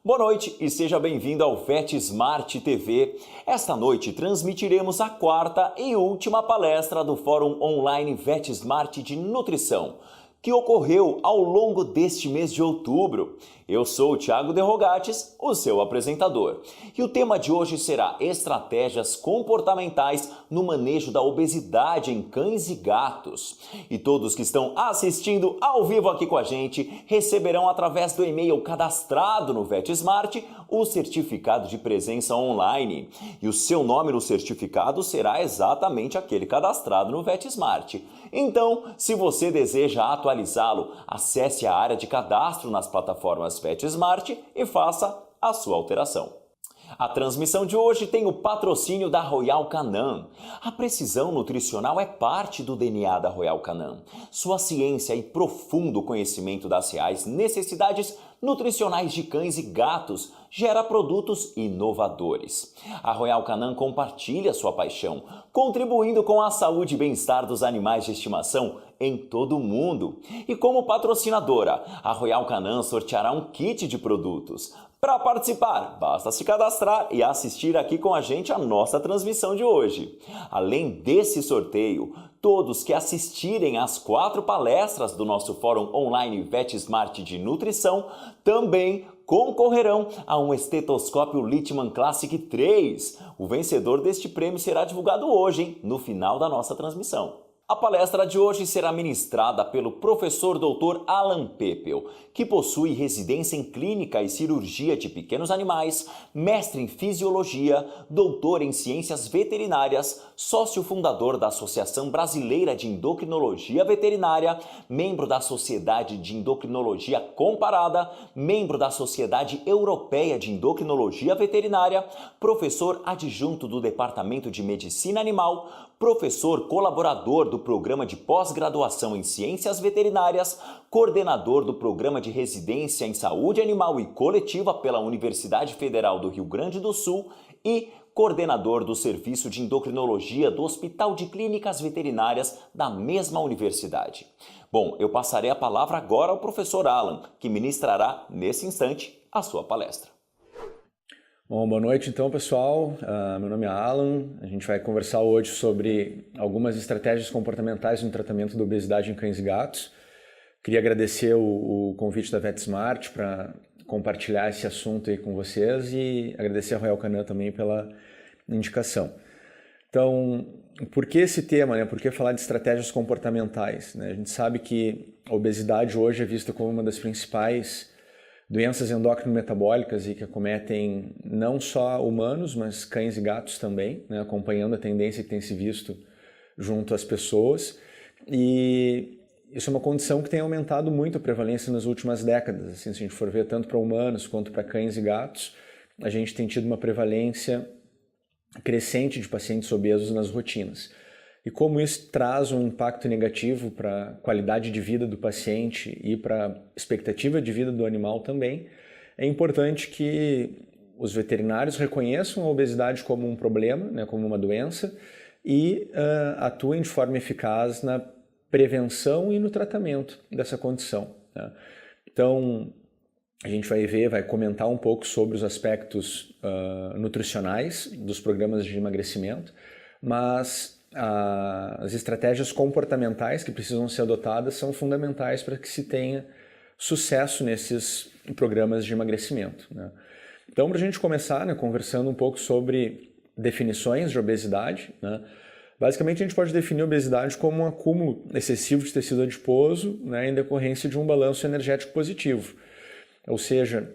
Boa noite e seja bem-vindo ao VetSmart TV. Esta noite transmitiremos a quarta e última palestra do Fórum Online VetSmart de Nutrição, que ocorreu ao longo deste mês de outubro. Eu sou o Thiago De Rogatis, o seu apresentador. E o tema de hoje será estratégias comportamentais no manejo da obesidade em cães e gatos. E todos que estão assistindo ao vivo aqui com a gente receberão através do e-mail cadastrado no VetSmart o certificado de presença online. E o seu nome no certificado será exatamente aquele cadastrado no VetSmart. Então, se você deseja atualizá-lo, acesse a área de cadastro nas plataformas VetSmart e faça a sua alteração. A transmissão de hoje tem o patrocínio da Royal Canin. A precisão nutricional é parte do DNA da Royal Canin. Sua ciência e profundo conhecimento das reais necessidades nutricionais de cães e gatos gera produtos inovadores. A Royal Canin compartilha sua paixão, contribuindo com a saúde e bem-estar dos animais de estimação em todo o mundo. E como patrocinadora, a Royal Canin sorteará um kit de produtos. Para participar, basta se cadastrar e assistir aqui com a gente a nossa transmissão de hoje. Além desse sorteio, todos que assistirem às 4 palestras do nosso Fórum Online VetSmart de Nutrição também concorrerão a um estetoscópio Littmann Classic 3. O vencedor deste prêmio será divulgado hoje, no final da nossa transmissão. A palestra de hoje será ministrada pelo professor Dr. Alan Peppel, que possui residência em clínica e cirurgia de pequenos animais, mestre em fisiologia, doutor em ciências veterinárias, sócio fundador da Associação Brasileira de Endocrinologia Veterinária, membro da Sociedade de Endocrinologia Comparada, membro da Sociedade Europeia de Endocrinologia Veterinária, professor adjunto do Departamento de Medicina Animal, professor colaborador do Programa de Pós-Graduação em Ciências Veterinárias, coordenador do Programa de Residência em Saúde Animal e Coletiva pela Universidade Federal do Rio Grande do Sul e coordenador do Serviço de Endocrinologia do Hospital de Clínicas Veterinárias da mesma universidade. Bom, eu passarei a palavra agora ao professor Alan, que ministrará nesse instante a sua palestra. Bom, boa noite então, pessoal. Meu nome é Alan. A gente vai conversar hoje sobre algumas estratégias comportamentais no tratamento da obesidade em cães e gatos. Queria agradecer o convite da VetSmart para compartilhar esse assunto aí com vocês e agradecer a Royal Canin também pela indicação. Então, por que esse tema, né? Por que falar de estratégias comportamentais, né? A gente sabe que a obesidade hoje é vista como uma das principais doenças endócrino-metabólicas e que acometem não só humanos, mas cães e gatos também, né, acompanhando a tendência que tem se visto junto às pessoas. E isso é uma condição que tem aumentado muito a prevalência nas últimas décadas. Assim, se a gente for ver tanto para humanos quanto para cães e gatos, a gente tem tido uma prevalência crescente de pacientes obesos nas rotinas. E como isso traz um impacto negativo para a qualidade de vida do paciente e para a expectativa de vida do animal também, é importante que os veterinários reconheçam a obesidade como um problema, né, como uma doença, e atuem de forma eficaz na prevenção e no tratamento dessa condição, né? Então, a gente vai comentar um pouco sobre os aspectos nutricionais dos programas de emagrecimento, mas as estratégias comportamentais que precisam ser adotadas são fundamentais para que se tenha sucesso nesses programas de emagrecimento, né? Então, para a gente começar, né, conversando um pouco sobre definições de obesidade, né? Basicamente, a gente pode definir a obesidade como um acúmulo excessivo de tecido adiposo, né, em decorrência de um balanço energético positivo. Ou seja,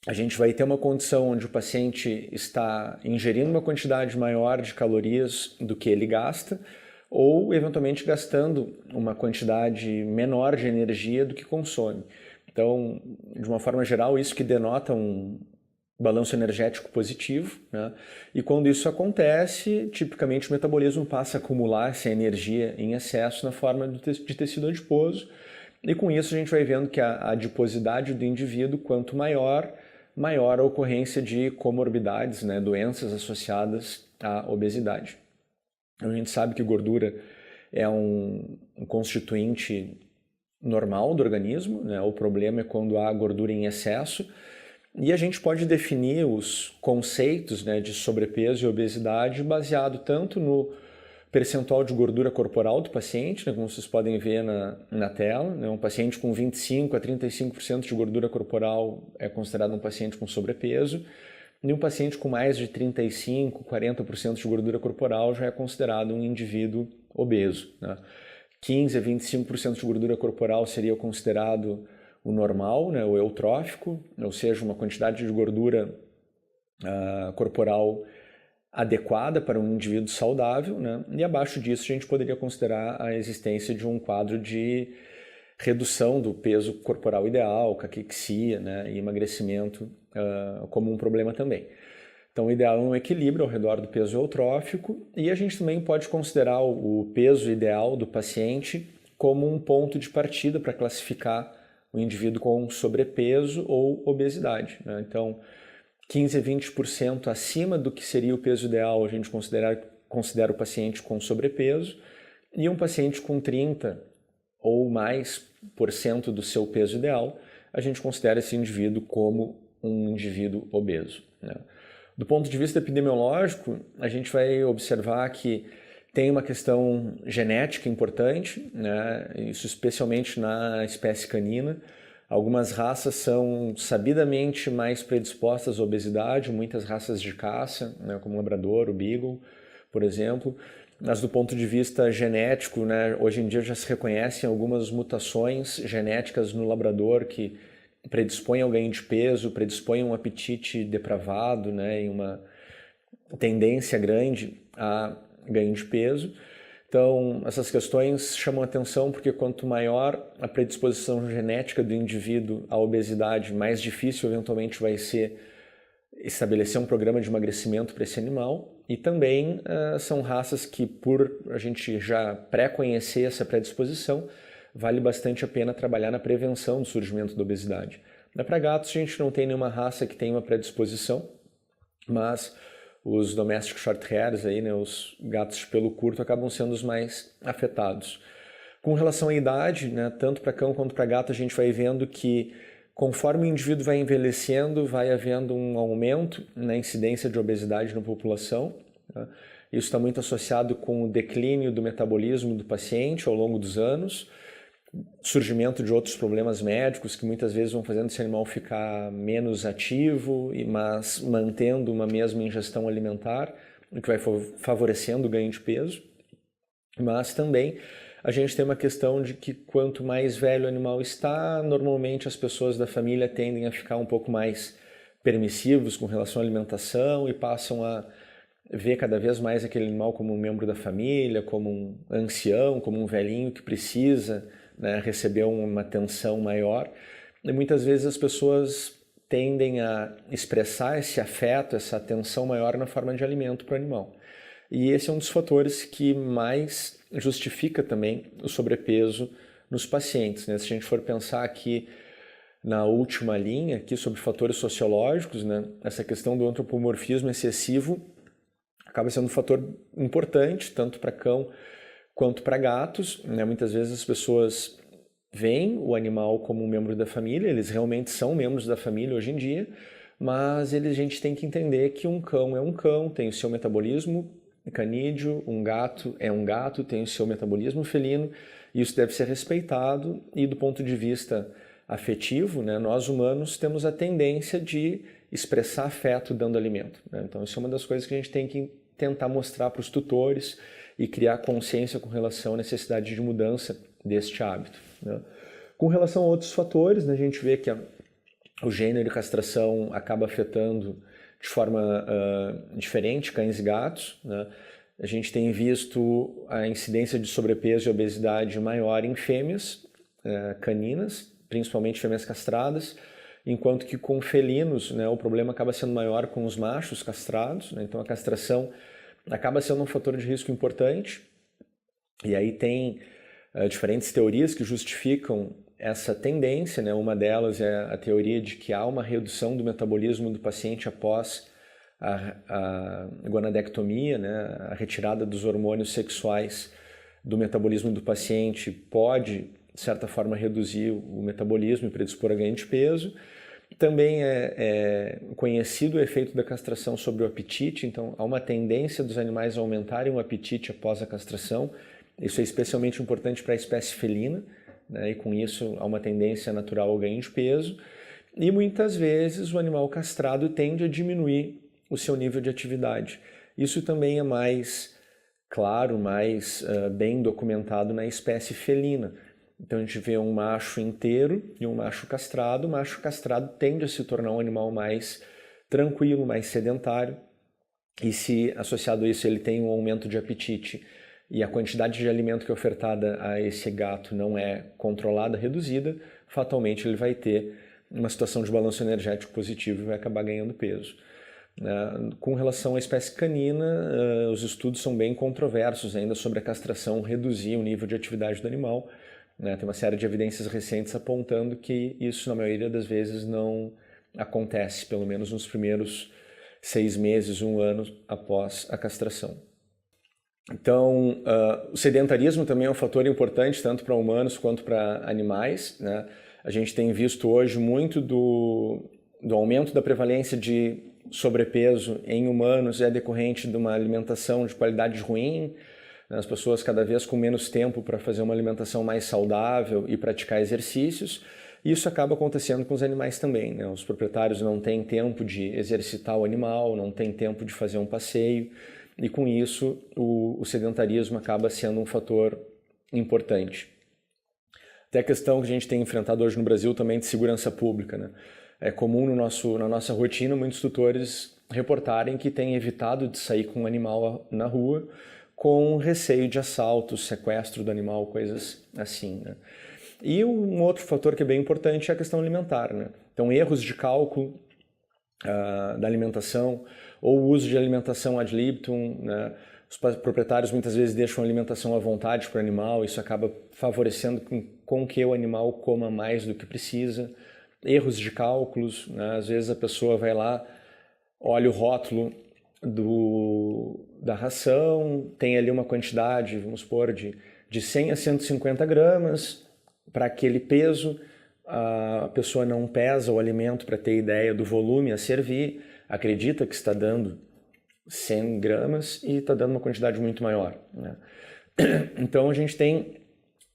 a gente vai ter uma condição onde o paciente está ingerindo uma quantidade maior de calorias do que ele gasta ou, eventualmente, gastando uma quantidade menor de energia do que consome. Então, de uma forma geral, isso que denota um balanço energético positivo, né? E quando isso acontece, tipicamente o metabolismo passa a acumular essa energia em excesso na forma de tecido adiposo e com isso a gente vai vendo que a adiposidade do indivíduo, quanto maior a ocorrência de comorbidades, né, doenças associadas à obesidade. A gente sabe que gordura é um constituinte normal do organismo, né? O problema é quando há gordura em excesso E a gente pode definir os conceitos, né, de sobrepeso e obesidade baseado tanto no percentual de gordura corporal do paciente, né, como vocês podem ver na tela. Né, um paciente com 25 a 35% de gordura corporal é considerado um paciente com sobrepeso, e um paciente com mais de 35, 40% de gordura corporal já é considerado um indivíduo obeso. Né. 15 a 25% de gordura corporal seria considerado o normal, né, o eutrófico, ou seja, uma quantidade de gordura corporal adequada para um indivíduo saudável, né, e abaixo disso a gente poderia considerar a existência de um quadro de redução do peso corporal ideal, caquexia, né, e emagrecimento como um problema também. Então, o ideal é um equilíbrio ao redor do peso eutrófico, e a gente também pode considerar o peso ideal do paciente como um ponto de partida para classificar o indivíduo com sobrepeso ou obesidade. Né? Então, 15 a 20% acima do que seria o peso ideal, a gente considera o paciente com sobrepeso, e um paciente com 30 ou mais por cento do seu peso ideal, a gente considera esse indivíduo como um indivíduo obeso. Né? Do ponto de vista epidemiológico, a gente vai observar que tem uma questão genética importante, né? Isso especialmente na espécie canina. Algumas raças são sabidamente mais predispostas à obesidade, muitas raças de caça, né? Como o labrador, o beagle, por exemplo. Mas do ponto de vista genético, né? Hoje em dia já se reconhecem algumas mutações genéticas no labrador que predispõem ao ganho de peso, predispõem a um apetite depravado, né, e uma tendência grande a ganho de peso. Então, essas questões chamam atenção porque quanto maior a predisposição genética do indivíduo à obesidade, mais difícil eventualmente vai ser estabelecer um programa de emagrecimento para esse animal. E também são raças que, por a gente já pré-conhecer essa predisposição, vale bastante a pena trabalhar na prevenção do surgimento da obesidade. Para gatos, a gente não tem nenhuma raça que tenha uma predisposição, mas os domestic short hairs, aí, né, os gatos de pelo curto, acabam sendo os mais afetados. Com relação à idade, né, tanto para cão quanto para gato, a gente vai vendo que conforme o indivíduo vai envelhecendo, vai havendo um aumento na incidência de obesidade na população. Né? Isso está muito associado com o declínio do metabolismo do paciente ao longo dos anos, surgimento de outros problemas médicos que muitas vezes vão fazendo esse animal ficar menos ativo, mas mantendo uma mesma ingestão alimentar, o que vai favorecendo o ganho de peso. Mas também a gente tem uma questão de que quanto mais velho o animal está, normalmente as pessoas da família tendem a ficar um pouco mais permissivos com relação à alimentação e passam a ver cada vez mais aquele animal como um membro da família, como um ancião, como um velhinho que precisa, né, receber uma atenção maior. E muitas vezes as pessoas tendem a expressar esse afeto, essa atenção maior na forma de alimento para o animal. E esse é um dos fatores que mais justifica também o sobrepeso nos pacientes. Né? Se a gente for pensar aqui na última linha, aqui sobre fatores sociológicos, né, essa questão do antropomorfismo excessivo acaba sendo um fator importante, tanto para cão quanto para gatos. Né? Muitas vezes as pessoas veem o animal como um membro da família, eles realmente são membros da família hoje em dia, mas a gente tem que entender que um cão é um cão, tem o seu metabolismo canídeo, um gato é um gato, tem o seu metabolismo felino, e isso deve ser respeitado. E do ponto de vista afetivo, né, nós humanos temos a tendência de expressar afeto dando alimento. Né? Então isso é uma das coisas que a gente tem que tentar mostrar para os tutores e criar consciência com relação à necessidade de mudança deste hábito. Né? Com relação a outros fatores, né, a gente vê que o gênero e castração acaba afetando de forma diferente cães e gatos. Né? A gente tem visto a incidência de sobrepeso e obesidade maior em fêmeas caninas, principalmente fêmeas castradas, enquanto que com felinos, né, o problema acaba sendo maior com os machos castrados. Né? Então a castração acaba sendo um fator de risco importante. E aí tem diferentes teorias que justificam essa tendência, né? Uma delas é a teoria de que há uma redução do metabolismo do paciente após a gonadectomia, né? A retirada dos hormônios sexuais do metabolismo do paciente pode, de certa forma, reduzir o metabolismo e predispor a ganho de peso. Também é conhecido o efeito da castração sobre o apetite, então há uma tendência dos animais a aumentarem o apetite após a castração. Isso é especialmente importante para a espécie felina, né? E com isso há uma tendência natural ao ganho de peso. E muitas vezes o animal castrado tende a diminuir o seu nível de atividade. Isso também é mais claro, mais bem documentado na espécie felina. Então a gente vê um macho inteiro e um macho castrado. O macho castrado tende a se tornar um animal mais tranquilo, mais sedentário. E se associado a isso ele tem um aumento de apetite e a quantidade de alimento que é ofertada a esse gato não é controlada, reduzida, fatalmente ele vai ter uma situação de balanço energético positivo e vai acabar ganhando peso. Com relação à espécie canina, os estudos são bem controversos ainda sobre a castração reduzir o nível de atividade do animal. Tem uma série de evidências recentes apontando que isso, na maioria das vezes, não acontece, pelo menos nos primeiros 6 meses, 1 ano após a castração. Então, o sedentarismo também é um fator importante, tanto para humanos quanto para animais, né? A gente tem visto hoje muito do aumento da prevalência de sobrepeso em humanos é decorrente de uma alimentação de qualidade ruim, as pessoas cada vez com menos tempo para fazer uma alimentação mais saudável e praticar exercícios. Isso acaba acontecendo com os animais também, né? Os proprietários não têm tempo de exercitar o animal, não têm tempo de fazer um passeio, e com isso o sedentarismo acaba sendo um fator importante. Até a questão que a gente tem enfrentado hoje no Brasil também de segurança pública, né? É comum na nossa rotina muitos tutores reportarem que têm evitado de sair com um animal na rua com receio de assalto, sequestro do animal, coisas assim, né? E um outro fator que é bem importante é a questão alimentar, né? Então, erros de cálculo da alimentação ou o uso de alimentação ad libitum, né? Os proprietários muitas vezes deixam a alimentação à vontade para o animal, isso acaba favorecendo com que o animal coma mais do que precisa. Erros de cálculos, né? Às vezes a pessoa vai lá, olha o rótulo da ração, tem ali uma quantidade, vamos supor, de 100 a 150 gramas para aquele peso. A pessoa não pesa o alimento para ter ideia do volume a servir, acredita que está dando 100 gramas e está dando uma quantidade muito maior, né? Então a gente tem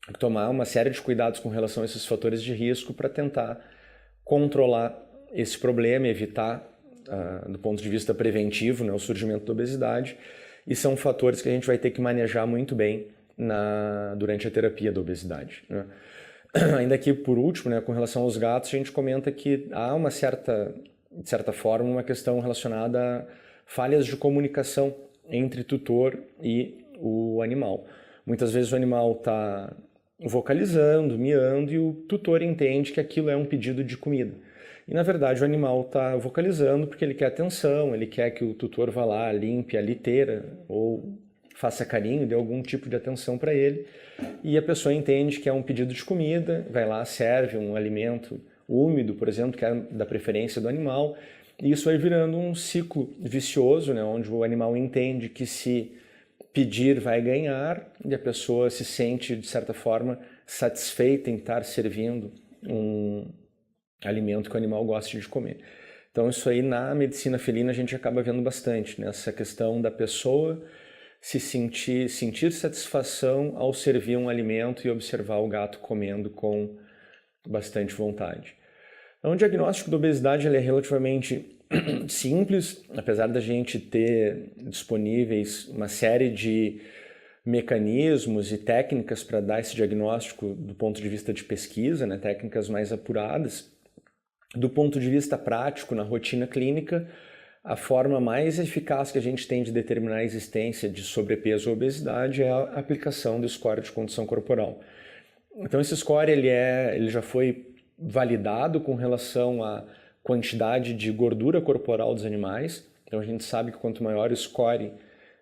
que tomar uma série de cuidados com relação a esses fatores de risco para tentar controlar esse problema, evitar, do ponto de vista preventivo, né, o surgimento da obesidade, e são fatores que a gente vai ter que manejar muito bem durante a terapia da obesidade, né? Ainda aqui, por último, né, com relação aos gatos, a gente comenta que há uma de certa forma, uma questão relacionada a falhas de comunicação entre tutor e o animal. Muitas vezes o animal está vocalizando, miando, e o tutor entende que aquilo é um pedido de comida. E, na verdade, o animal está vocalizando porque ele quer atenção, ele quer que o tutor vá lá, limpe a liteira ou faça carinho, dê algum tipo de atenção para ele. E a pessoa entende que é um pedido de comida, vai lá, serve um alimento úmido, por exemplo, que é da preferência do animal. E isso vai virando um ciclo vicioso, né, onde o animal entende que se pedir vai ganhar e a pessoa se sente, de certa forma, satisfeita em estar servindo um alimento que o animal gosta de comer. Então isso aí na medicina felina a gente acaba vendo bastante, né? Essa questão da pessoa se sentir satisfação ao servir um alimento e observar o gato comendo com bastante vontade. Então, o diagnóstico da obesidade ele é relativamente simples, apesar da gente ter disponíveis uma série de mecanismos e técnicas para dar esse diagnóstico do ponto de vista de pesquisa, né, técnicas mais apuradas. Do ponto de vista prático, na rotina clínica, a forma mais eficaz que a gente tem de determinar a existência de sobrepeso ou obesidade é a aplicação do score de condição corporal. Então esse score ele já foi validado com relação à quantidade de gordura corporal dos animais. Então a gente sabe que quanto maior o score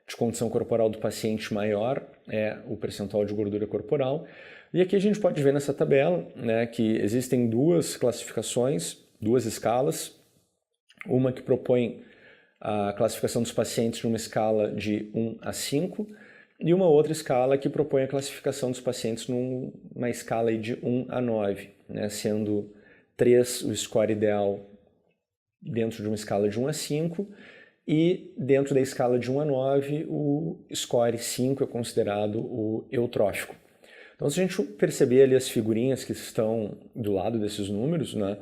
de condição corporal do paciente, maior é o percentual de gordura corporal. E aqui a gente pode ver nessa tabela, né, que existem 2 classificações, 2 escalas, uma que propõe a classificação dos pacientes numa escala de 1 a 5 e uma outra escala que propõe a classificação dos pacientes numa escala de 1 a 9, né, sendo 3 o score ideal dentro de uma escala de 1 a 5, e dentro da escala de 1 a 9, o score 5 é considerado o eutrófico. Então, se a gente perceber ali as figurinhas que estão do lado desses números, né,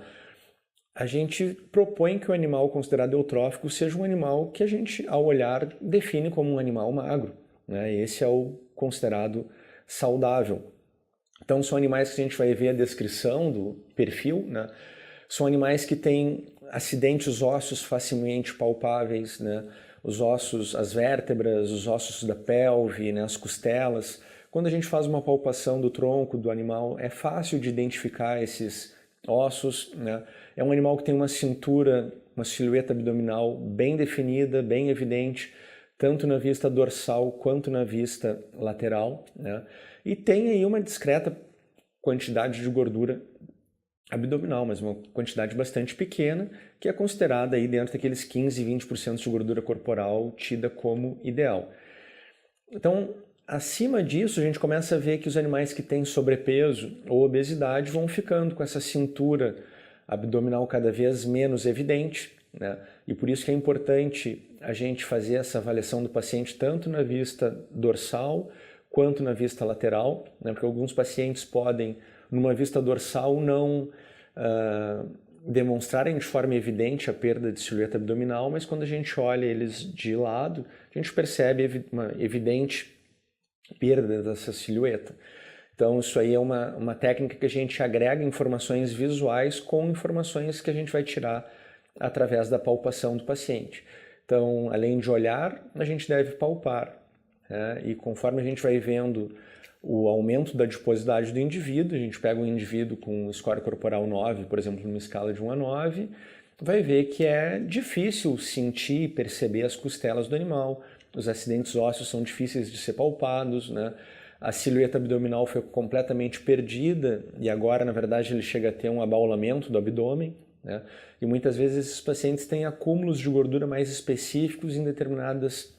a gente propõe que o animal considerado eutrófico seja um animal que a gente, ao olhar, define como um animal magro, né? Esse é o considerado saudável. Então, são animais que a gente vai ver a descrição do perfil, né? São animais que têm acidentes ósseos facilmente palpáveis, né? Os ossos, as vértebras, os ossos da pelve, né? As costelas. Quando a gente faz uma palpação do tronco do animal, é fácil de identificar esses ossos, né? É um animal que tem uma cintura, uma silhueta abdominal bem definida, bem evidente, tanto na vista dorsal quanto na vista lateral, né? E tem aí uma discreta quantidade de gordura abdominal, mas uma quantidade bastante pequena, que é considerada aí dentro daqueles 15, 20% de gordura corporal tida como ideal. Então, acima disso, a gente começa a ver que os animais que têm sobrepeso ou obesidade vão ficando com essa cintura abdominal cada vez menos evidente, né? E por isso que é importante a gente fazer essa avaliação do paciente tanto na vista dorsal quanto na vista lateral, né? Porque alguns pacientes podem, numa vista dorsal, não demonstrarem de forma evidente a perda de silhueta abdominal, mas quando a gente olha eles de lado, a gente percebe uma evidente perda dessa silhueta. Então, isso aí é uma técnica que a gente agrega informações visuais com informações que a gente vai tirar através da palpação do paciente. Então, além de olhar, a gente deve palpar, né? E conforme a gente vai vendo o aumento da adiposidade do indivíduo, a gente pega um indivíduo com score corporal 9, por exemplo, numa escala de 1 a 9, vai ver que é difícil sentir e perceber as costelas do animal, os acidentes ósseos são difíceis de ser palpados, né? A silhueta abdominal foi completamente perdida e agora, na verdade, ele chega a ter um abaulamento do abdômen, né? E muitas vezes esses pacientes têm acúmulos de gordura mais específicos em determinadas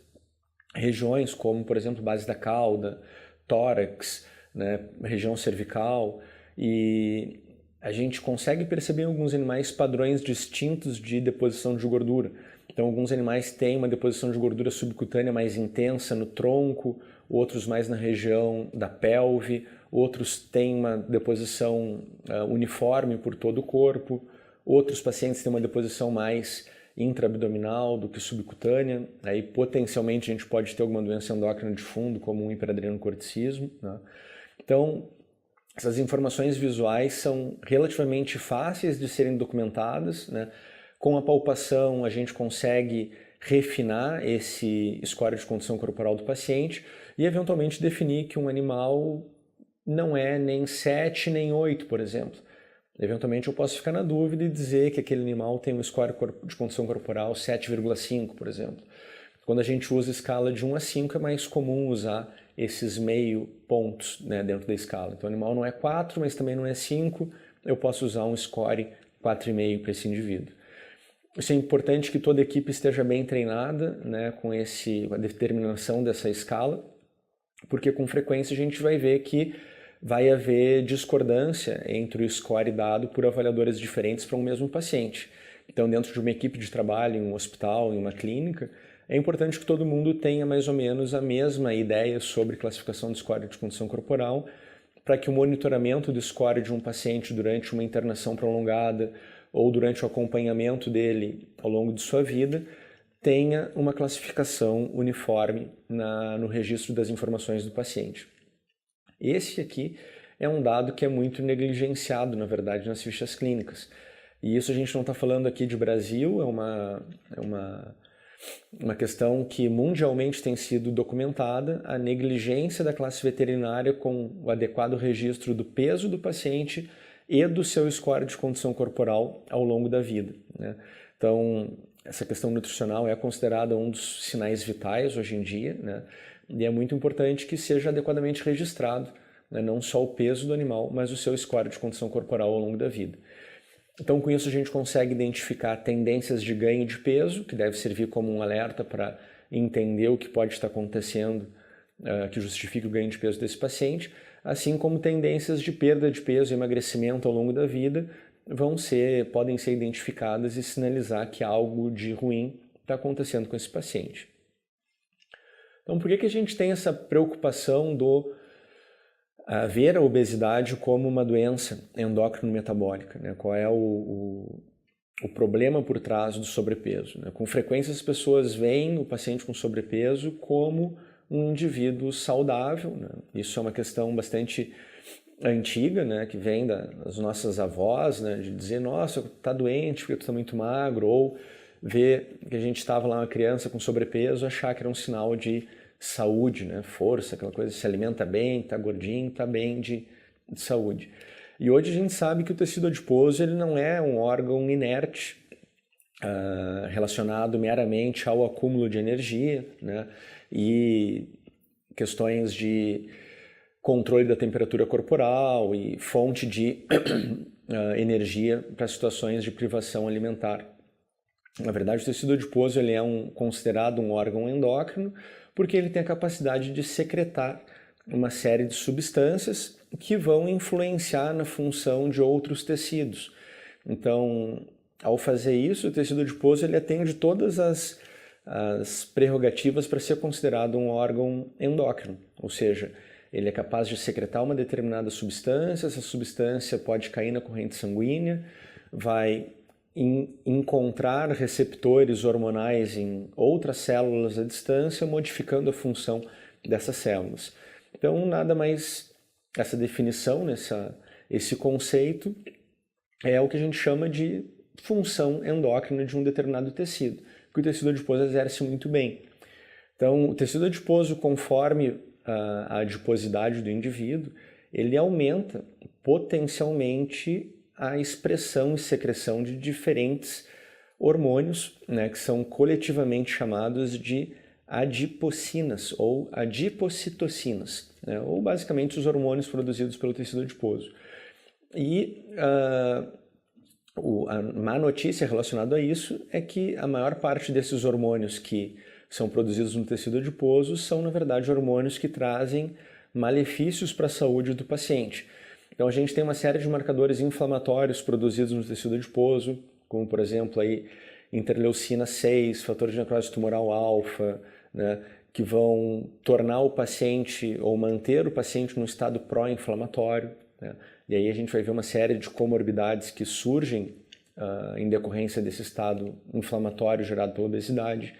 regiões, como, por exemplo, base da cauda, tórax, né? Região cervical, e a gente consegue perceber em alguns animais padrões distintos de deposição de gordura. Então, alguns animais têm uma deposição de gordura subcutânea mais intensa no tronco, outros mais na região da pelve, outros têm uma deposição uniforme por todo o corpo, outros pacientes têm uma deposição mais intraabdominal do que subcutânea, aí potencialmente a gente pode ter alguma doença endócrina de fundo, como um hiperadrenocorticismo, né? Então, essas informações visuais são relativamente fáceis de serem documentadas, né? Com a palpação a gente consegue refinar esse score de condição corporal do paciente e eventualmente definir que um animal não é nem 7 nem 8, por exemplo. Eventualmente eu posso ficar na dúvida e dizer que aquele animal tem um score de condição corporal 7,5, por exemplo. Quando a gente usa escala de 1 a 5 é mais comum usar esses meio pontos, né, dentro da escala. Então o animal não é 4, mas também não é 5, eu posso usar um score 4,5 para esse indivíduo. Isso é importante que toda a equipe esteja bem treinada, né, com a determinação dessa escala, porque com frequência a gente vai ver que vai haver discordância entre o score dado por avaliadores diferentes para um mesmo paciente. Então, dentro de uma equipe de trabalho, em um hospital, em uma clínica, é importante que todo mundo tenha mais ou menos a mesma ideia sobre classificação de score de condição corporal, para que o monitoramento do score de um paciente durante uma internação prolongada ou durante o acompanhamento dele ao longo de sua vida tenha uma classificação uniforme no registro das informações do paciente. Esse aqui é um dado que é muito negligenciado, na verdade, nas fichas clínicas. E isso a gente não está falando aqui de Brasil, é uma questão que mundialmente tem sido documentada, a negligência da classe veterinária com o adequado registro do peso do paciente e do seu score de condição corporal ao longo da vida, né? Então, essa questão nutricional é considerada um dos sinais vitais hoje em dia, né? E é muito importante que seja adequadamente registrado, né? Não só o peso do animal, mas o seu score de condição corporal ao longo da vida. Então, com isso, a gente consegue identificar tendências de ganho de peso, que deve servir como um alerta para entender o que pode estar acontecendo que justifique o ganho de peso desse paciente, assim como tendências de perda de peso e emagrecimento ao longo da vida, podem ser identificadas e sinalizar que algo de ruim está acontecendo com esse paciente. Então, por que a gente tem essa preocupação ver a obesidade como uma doença endócrino-metabólica, né? Qual é o problema por trás do sobrepeso, né? Com frequência as pessoas veem o paciente com sobrepeso como um indivíduo saudável, né? Isso é uma questão bastante antiga, né? Que vem das nossas avós, né? De dizer, nossa, tá doente porque tu tá muito magro, ou ver que a gente estava lá uma criança com sobrepeso, achar que era um sinal de saúde, né? Força, aquela coisa, se alimenta bem, tá gordinho, tá bem de saúde. E hoje a gente sabe que o tecido adiposo ele não é um órgão inerte relacionado meramente ao acúmulo de energia, né? E questões de controle da temperatura corporal e fonte de energia para situações de privação alimentar. Na verdade, o tecido adiposo ele é considerado um órgão endócrino porque ele tem a capacidade de secretar uma série de substâncias que vão influenciar na função de outros tecidos. Então, ao fazer isso, o tecido adiposo ele atende todas as prerrogativas para ser considerado um órgão endócrino, ou seja, ele é capaz de secretar uma determinada substância, essa substância pode cair na corrente sanguínea, vai encontrar receptores hormonais em outras células à distância, modificando a função dessas células. Então, nada mais, essa definição, esse conceito, é o que a gente chama de função endócrina de um determinado tecido, que o tecido adiposo exerce muito bem. Então, o tecido adiposo, conforme a adiposidade do indivíduo, ele aumenta potencialmente a expressão e secreção de diferentes hormônios, né, que são coletivamente chamados de adipocinas ou adipocitocinas, né, ou basicamente os hormônios produzidos pelo tecido adiposo. E a má notícia relacionada a isso é que a maior parte desses hormônios que são produzidos no tecido adiposo são, na verdade, hormônios que trazem malefícios para a saúde do paciente. Então, a gente tem uma série de marcadores inflamatórios produzidos no tecido adiposo, como, por exemplo, aí, interleucina 6, fator de necrose tumoral alfa, né, que vão tornar o paciente ou manter o paciente num estado pró-inflamatório, né? E aí a gente vai ver uma série de comorbidades que surgem em decorrência desse estado inflamatório gerado pela obesidade.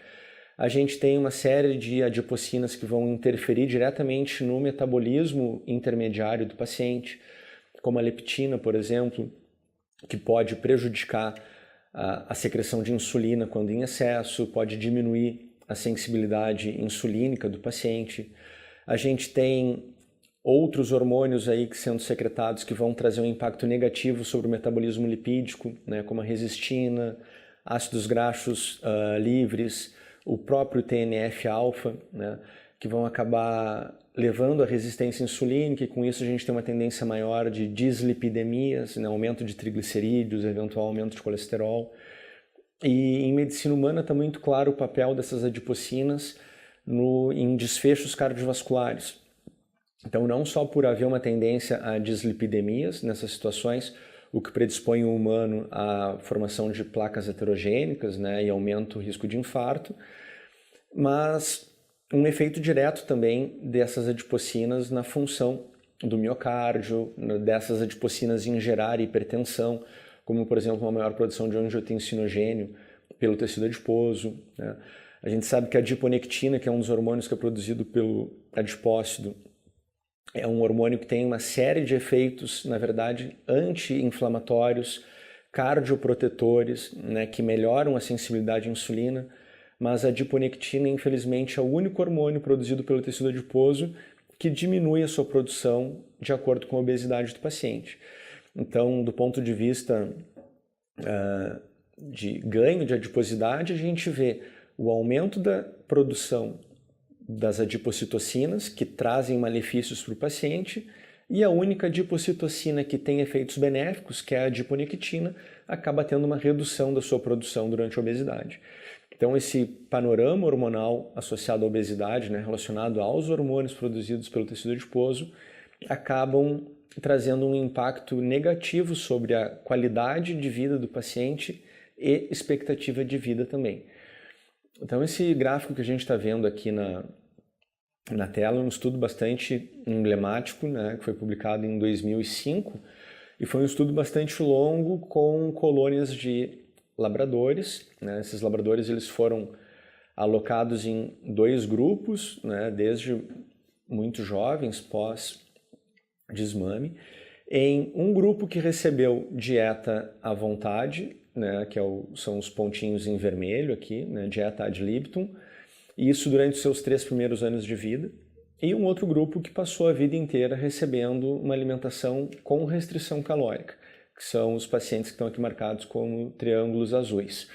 A gente tem uma série de adipocinas que vão interferir diretamente no metabolismo intermediário do paciente, como a leptina, por exemplo, que pode prejudicar a secreção de insulina quando em excesso, pode diminuir a sensibilidade insulínica do paciente. A gente tem outros hormônios aí que sendo secretados que vão trazer um impacto negativo sobre o metabolismo lipídico, né, como a resistina, ácidos graxos livres, o próprio TNF-alfa, né, que vão acabar levando à resistência insulínica e com isso a gente tem uma tendência maior de dislipidemias, né, aumento de triglicerídeos, eventual aumento de colesterol. E em medicina humana está muito claro o papel dessas adipocinas em desfechos cardiovasculares. Então, não só por haver uma tendência a dislipidemias nessas situações, o que predispõe o humano à formação de placas heterogênicas, né, e aumenta o risco de infarto, mas um efeito direto também dessas adipocinas na função do miocárdio, dessas adipocinas em gerar hipertensão, como, por exemplo, uma maior produção de angiotensinogênio pelo tecido adiposo, né? A gente sabe que a adiponectina, que é um dos hormônios que é produzido pelo adipócito, é um hormônio que tem uma série de efeitos, na verdade, anti-inflamatórios, cardioprotetores, né, que melhoram a sensibilidade à insulina, mas a adiponectina, infelizmente, é o único hormônio produzido pelo tecido adiposo que diminui a sua produção de acordo com a obesidade do paciente. Então, do ponto de vista de ganho de adiposidade, a gente vê o aumento da produção das adipocitocinas, que trazem malefícios para o paciente, e a única adipocitocina que tem efeitos benéficos, que é a adiponectina, acaba tendo uma redução da sua produção durante a obesidade. Então, esse panorama hormonal associado à obesidade, né, relacionado aos hormônios produzidos pelo tecido adiposo, acabam trazendo um impacto negativo sobre a qualidade de vida do paciente e expectativa de vida também. Então esse gráfico que a gente está vendo aqui na tela é um estudo bastante emblemático, né, que foi publicado em 2005 e foi um estudo bastante longo com colônias de labradores, né. Esses labradores eles foram alocados em 2 grupos, né, desde muito jovens, pós-desmame, em um grupo que recebeu dieta à vontade, né, que são os pontinhos em vermelho aqui, né, dieta ad libitum, e isso durante os seus 3 primeiros anos de vida, e um outro grupo que passou a vida inteira recebendo uma alimentação com restrição calórica, que são os pacientes que estão aqui marcados como triângulos azuis.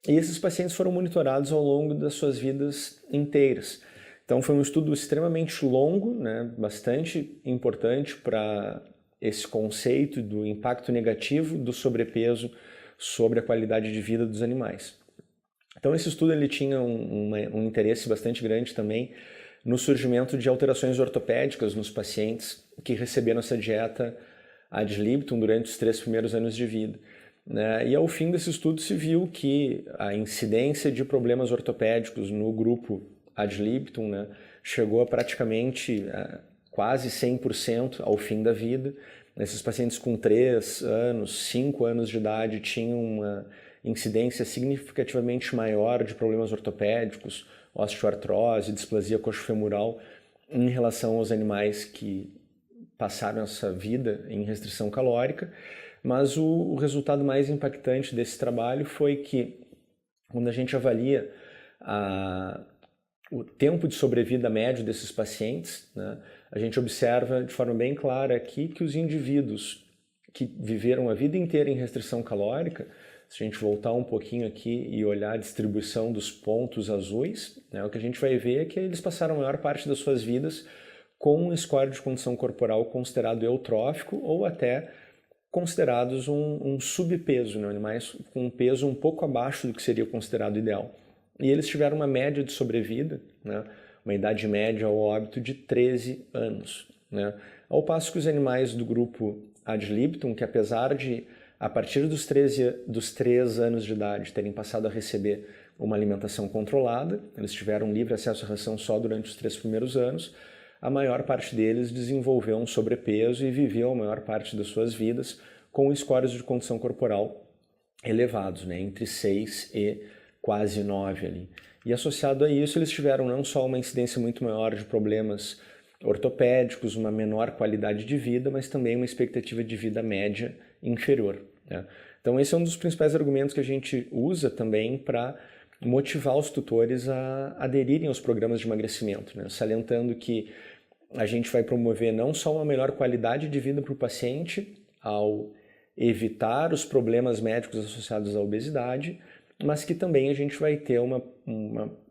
E esses pacientes foram monitorados ao longo das suas vidas inteiras. Então foi um estudo extremamente longo, né, bastante importante para esse conceito do impacto negativo do sobrepeso sobre a qualidade de vida dos animais. Então esse estudo ele tinha um interesse bastante grande também no surgimento de alterações ortopédicas nos pacientes que receberam essa dieta ad libitum durante os 3 primeiros anos de vida. E ao fim desse estudo se viu que a incidência de problemas ortopédicos no grupo ad libitum, né, chegou a praticamente quase 100% ao fim da vida. Esses pacientes com 3 anos, 5 anos de idade tinham uma incidência significativamente maior de problemas ortopédicos, osteoartrose, displasia coxofemoral, em relação aos animais que passaram essa vida em restrição calórica. Mas o resultado mais impactante desse trabalho foi que, quando a gente avalia o tempo de sobrevida médio desses pacientes, né, a gente observa de forma bem clara aqui que os indivíduos que viveram a vida inteira em restrição calórica, se a gente voltar um pouquinho aqui e olhar a distribuição dos pontos azuis, né, o que a gente vai ver é que eles passaram a maior parte das suas vidas com um score de condição corporal considerado eutrófico ou até considerados um subpeso, né? Animais com um peso um pouco abaixo do que seria considerado ideal. E eles tiveram uma média de sobrevida, né? Uma idade média ao óbito de 13 anos. Né? Ao passo que os animais do grupo ad libitum, que apesar de, a partir dos 3 anos de idade, terem passado a receber uma alimentação controlada, eles tiveram livre acesso à ração só durante os 3 primeiros anos, a maior parte deles desenvolveu um sobrepeso e viveu a maior parte das suas vidas com scores de condição corporal elevados, né, entre 6 e quase 9 ali. E associado a isso, eles tiveram não só uma incidência muito maior de problemas ortopédicos, uma menor qualidade de vida, mas também uma expectativa de vida média inferior. Né? Então esse é um dos principais argumentos que a gente usa também para motivar os tutores a aderirem aos programas de emagrecimento, né? Salientando que a gente vai promover não só uma melhor qualidade de vida para o paciente ao evitar os problemas médicos associados à obesidade, mas que também a gente vai ter uma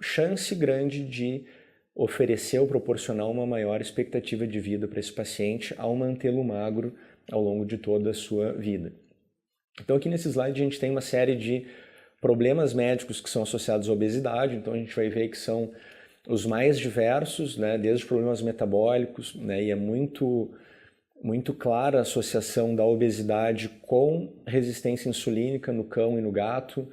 chance grande de oferecer ou proporcionar uma maior expectativa de vida para esse paciente ao mantê-lo magro ao longo de toda a sua vida. Então aqui nesse slide a gente tem uma série de problemas médicos que são associados à obesidade, então a gente vai ver que são os mais diversos, né, desde problemas metabólicos, né, e é muito clara a associação da obesidade com resistência insulínica no cão e no gato,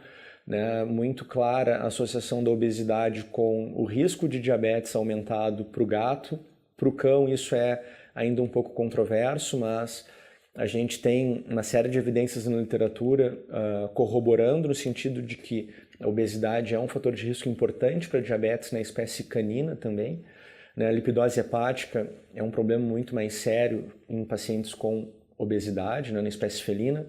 né, muito clara a associação da obesidade com o risco de diabetes aumentado para o gato. Para o cão isso é ainda um pouco controverso, mas a gente tem uma série de evidências na literatura corroborando no sentido de que a obesidade é um fator de risco importante para diabetes na espécie canina também. Né? A lipidose hepática é um problema muito mais sério em pacientes com obesidade, né, na espécie felina.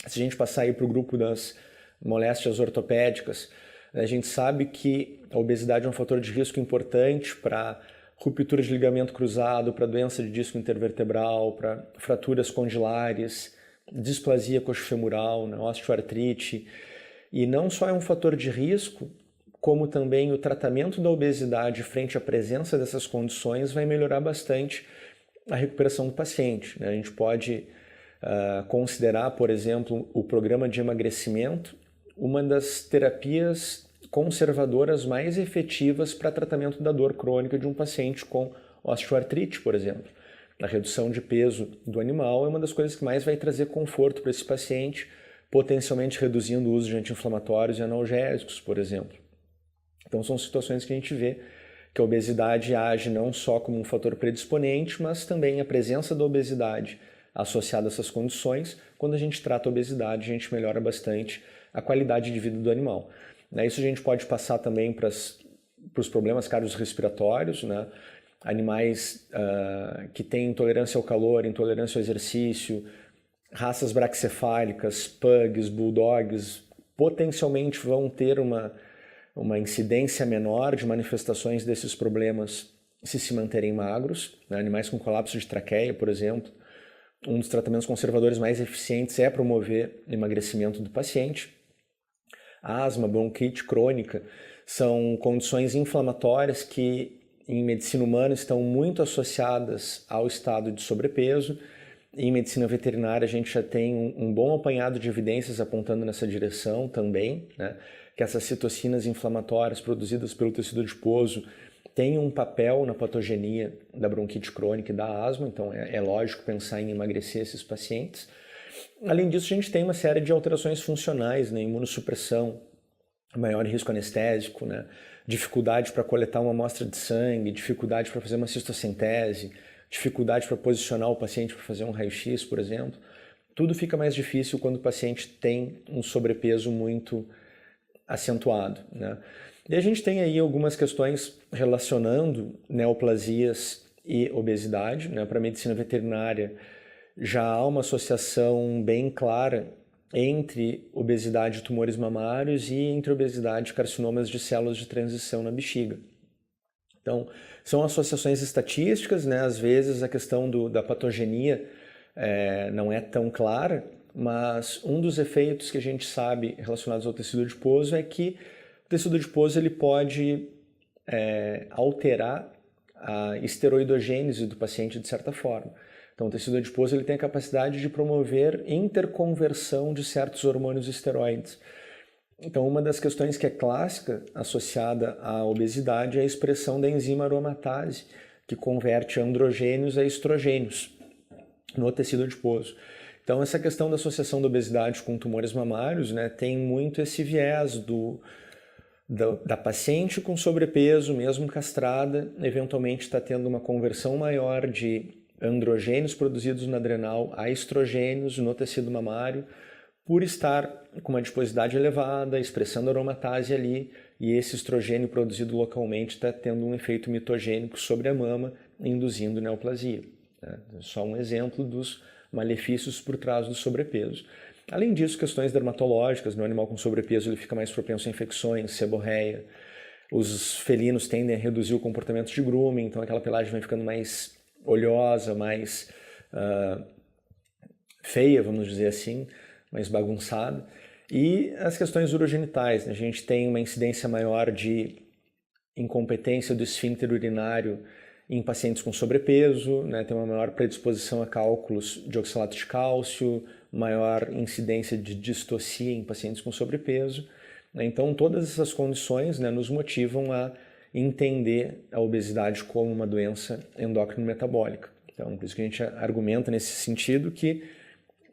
Se a gente passar aí para o grupo das moléstias ortopédicas, a gente sabe que a obesidade é um fator de risco importante para ruptura de ligamento cruzado, para doença de disco intervertebral, para fraturas condilares, displasia coxofemoral, né, osteoartrite. E não só é um fator de risco, como também o tratamento da obesidade frente à presença dessas condições vai melhorar bastante a recuperação do paciente. Né? A gente pode considerar, por exemplo, o programa de emagrecimento uma das terapias conservadoras mais efetivas para tratamento da dor crônica de um paciente com osteoartrite, por exemplo. A redução de peso do animal é uma das coisas que mais vai trazer conforto para esse paciente, potencialmente reduzindo o uso de anti-inflamatórios e analgésicos, por exemplo. Então são situações que a gente vê que a obesidade age não só como um fator predisponente, mas também a presença da obesidade associada a essas condições. Quando a gente trata a obesidade, a gente melhora bastante a qualidade de vida do animal. Isso a gente pode passar também para os problemas cardiorrespiratórios, né? Animais que têm intolerância ao calor, intolerância ao exercício, raças braquicefálicas, pugs, bulldogs, potencialmente vão ter uma incidência menor de manifestações desses problemas se manterem magros, né? Animais com colapso de traqueia, por exemplo. Um dos tratamentos conservadores mais eficientes é promover o emagrecimento do paciente. Asma, bronquite crônica são condições inflamatórias que em medicina humana estão muito associadas ao estado de sobrepeso. Em medicina veterinária a gente já tem um bom apanhado de evidências apontando nessa direção também, né? Que essas citocinas inflamatórias produzidas pelo tecido adiposo têm um papel na patogenia da bronquite crônica e da asma, então é lógico pensar em emagrecer esses pacientes. Além disso, a gente tem uma série de alterações funcionais, né? Imunossupressão, maior risco anestésico, né? Dificuldade para coletar uma amostra de sangue, dificuldade para fazer uma cistocentese, dificuldade para posicionar o paciente para fazer um raio-x, por exemplo. Tudo fica mais difícil quando o paciente tem um sobrepeso muito acentuado, né? E a gente tem aí algumas questões relacionando neoplasias e obesidade, né? Para a medicina veterinária já há uma associação bem clara entre obesidade e tumores mamários e entre obesidade e carcinomas de células de transição na bexiga. Então, são associações estatísticas, né? Às vezes a questão da patogenia não é tão clara, mas um dos efeitos que a gente sabe relacionados ao tecido adiposo é que o tecido adiposo ele pode alterar a esteroidogênese do paciente de certa forma. Então, o tecido adiposo ele tem a capacidade de promover interconversão de certos hormônios esteroides. Então, uma das questões que é clássica associada à obesidade é a expressão da enzima aromatase, que converte androgênios a estrogênios no tecido adiposo. Então, essa questão da associação da obesidade com tumores mamários, né, tem muito esse viés da paciente com sobrepeso, mesmo castrada, eventualmente está tendo uma conversão maior de androgênios produzidos na adrenal a estrogênios no tecido mamário, por estar com uma adiposidade elevada, expressando aromatase ali, e esse estrogênio produzido localmente está tendo um efeito mitogênico sobre a mama, induzindo neoplasia. Né? Só um exemplo dos malefícios por trás do sobrepeso. Além disso, questões dermatológicas, no animal com sobrepeso ele fica mais propenso a infecções, seborreia. Os felinos tendem a reduzir o comportamento de grooming, então aquela pelagem vai ficando mais oleosa, mais feia, vamos dizer assim, mais bagunçada. E as questões urogenitais, né? A gente tem uma incidência maior de incompetência do esfíncter urinário em pacientes com sobrepeso, né? Tem uma maior predisposição a cálculos de oxalato de cálcio, maior incidência de distocia em pacientes com sobrepeso. Né? Então, todas essas condições, né, nos motivam a entender a obesidade como uma doença endócrino-metabólica. Então, por isso que a gente argumenta nesse sentido que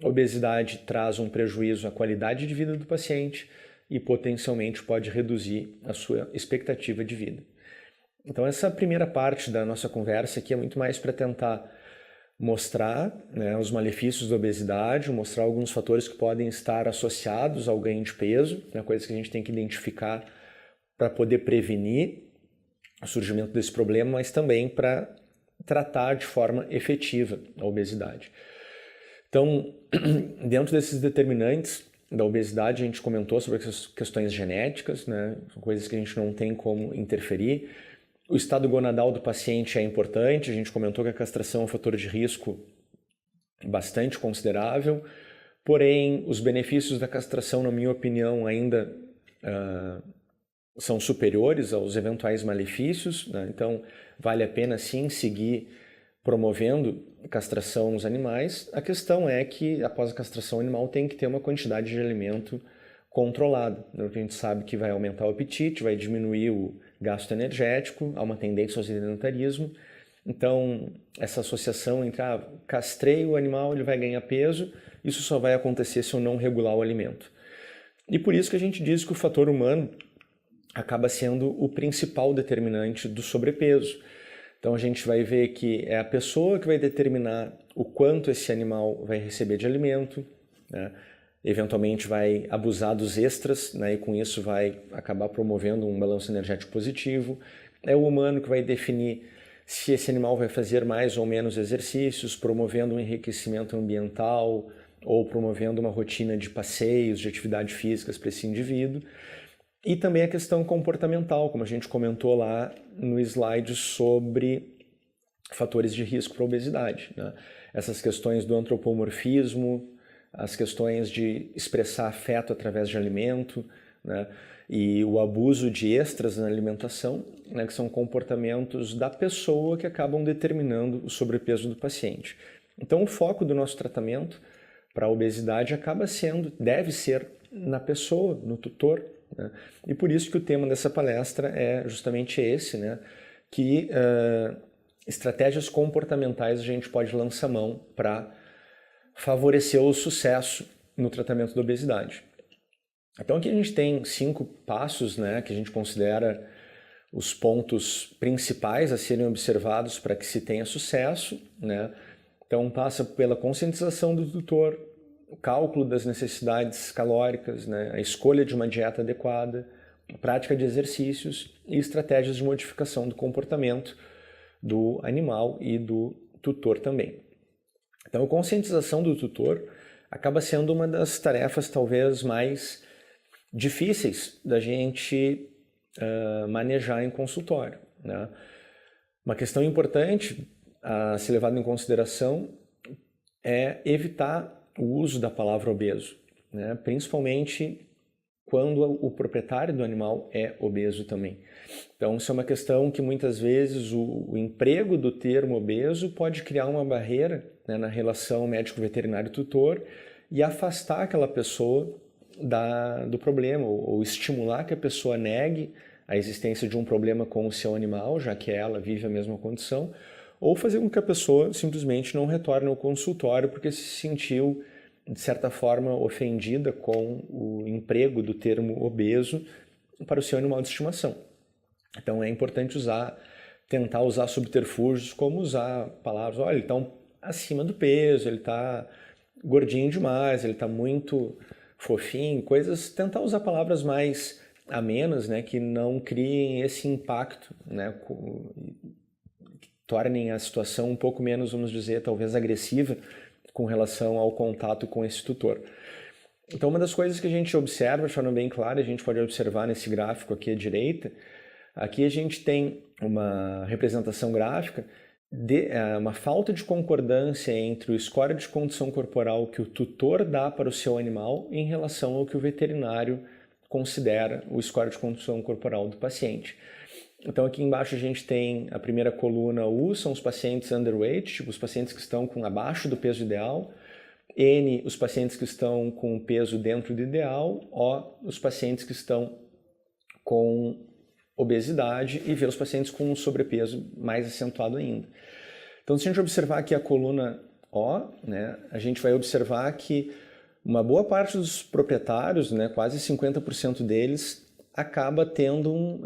a obesidade traz um prejuízo à qualidade de vida do paciente e potencialmente pode reduzir a sua expectativa de vida. Então, essa primeira parte da nossa conversa aqui é muito mais para tentar mostrar, né, os malefícios da obesidade, mostrar alguns fatores que podem estar associados ao ganho de peso, né, coisas que a gente tem que identificar para poder prevenir o surgimento desse problema, mas também para tratar de forma efetiva a obesidade. Então, dentro desses determinantes da obesidade, a gente comentou sobre essas questões genéticas, né, são coisas que a gente não tem como interferir. O estado gonadal do paciente é importante, a gente comentou que a castração é um fator de risco bastante considerável, porém os benefícios da castração, na minha opinião, ainda são superiores aos eventuais malefícios, né? Então vale a pena sim seguir promovendo castração nos animais. A questão é que após a castração animal tem que ter uma quantidade de alimento controlada, né? Porque a gente sabe que vai aumentar o apetite, vai diminuir o gasto energético, há uma tendência ao sedentarismo Então, essa associação entre castrei o animal, ele vai ganhar peso, isso só vai acontecer se eu não regular o alimento. E por isso que a gente diz que o fator humano acaba sendo o principal determinante do sobrepeso. Então a gente vai ver que é a pessoa que vai determinar o quanto esse animal vai receber de alimento, né? Eventualmente vai abusar dos extras, né? E com isso vai acabar promovendo um balanço energético positivo. É o humano que vai definir se esse animal vai fazer mais ou menos exercícios, promovendo um enriquecimento ambiental ou promovendo uma rotina de passeios, de atividades físicas para esse indivíduo. E também a questão comportamental, como a gente comentou lá no slide sobre fatores de risco para a obesidade, né? Essas questões do antropomorfismo, as questões de expressar afeto através de alimento, né? E o abuso de extras na alimentação, né? Que são comportamentos da pessoa que acabam determinando o sobrepeso do paciente. Então o foco do nosso tratamento para a obesidade deve ser na pessoa, no tutor, né? E por isso que o tema dessa palestra é justamente esse, né? Que estratégias comportamentais a gente pode lançar mão para favorecer o sucesso no tratamento da obesidade. Então aqui a gente tem 5 passos, né, que a gente considera os pontos principais a serem observados para que se tenha sucesso, né? Então passa pela conscientização do tutor, o cálculo das necessidades calóricas, né? A escolha de uma dieta adequada, a prática de exercícios e estratégias de modificação do comportamento do animal e do tutor também. Então a conscientização do tutor acaba sendo uma das tarefas talvez mais difíceis da gente manejar em consultório, né? Uma questão importante a ser levada em consideração é evitar o uso da palavra obeso, né? Principalmente quando o proprietário do animal é obeso também. Então, isso é uma questão que muitas vezes o emprego do termo obeso pode criar uma barreira, né, na relação médico-veterinário-tutor e afastar aquela pessoa do problema, ou estimular que a pessoa negue a existência de um problema com o seu animal, já que ela vive a mesma condição, ou fazer com que a pessoa simplesmente não retorne ao consultório porque se sentiu, de certa forma, ofendida com o emprego do termo obeso para o seu animal de estimação. Então é importante tentar usar subterfúgios, como usar palavras, olha, ele está acima do peso, ele está gordinho demais, ele está muito fofinho, tentar usar palavras mais amenas, né, que não criem esse impacto, né, tornem a situação um pouco menos, vamos dizer, talvez agressiva com relação ao contato com esse tutor. Então, uma das coisas que a gente observa, de forma bem clara, a gente pode observar nesse gráfico aqui à direita, aqui a gente tem uma representação gráfica de uma falta de concordância entre o score de condição corporal que o tutor dá para o seu animal em relação ao que o veterinário considera o score de condição corporal do paciente. Então aqui embaixo a gente tem a primeira coluna U, são os pacientes underweight, tipo os pacientes que estão abaixo do peso ideal, N, os pacientes que estão com peso dentro do ideal, O, os pacientes que estão com obesidade e V, os pacientes com um sobrepeso mais acentuado ainda. Então se a gente observar aqui a coluna O, né, a gente vai observar que uma boa parte dos proprietários, né, quase 50% deles,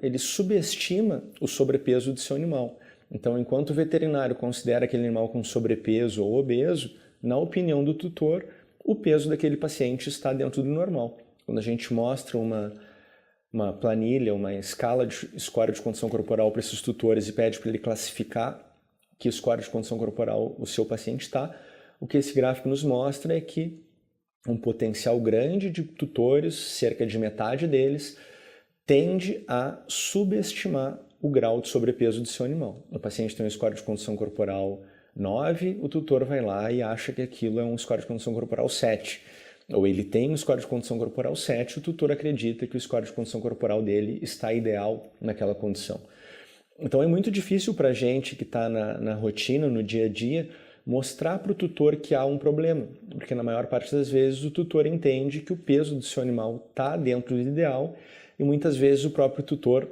ele subestima o sobrepeso do seu animal. Então, enquanto o veterinário considera aquele animal com sobrepeso ou obeso, na opinião do tutor, o peso daquele paciente está dentro do normal. Quando a gente mostra uma planilha, uma escala de score de condição corporal para esses tutores e pede para ele classificar que score de condição corporal o seu paciente está, o que esse gráfico nos mostra é que um potencial grande de tutores, cerca de metade deles, tende a subestimar o grau de sobrepeso do seu animal. O paciente tem um score de condição corporal 9, o tutor vai lá e acha que aquilo é um score de condição corporal 7. Ou ele tem um score de condição corporal 7, o tutor acredita que o score de condição corporal dele está ideal naquela condição. Então é muito difícil para a gente que está na rotina, no dia a dia, mostrar para o tutor que há um problema, porque na maior parte das vezes o tutor entende que o peso do seu animal está dentro do ideal e muitas vezes o próprio tutor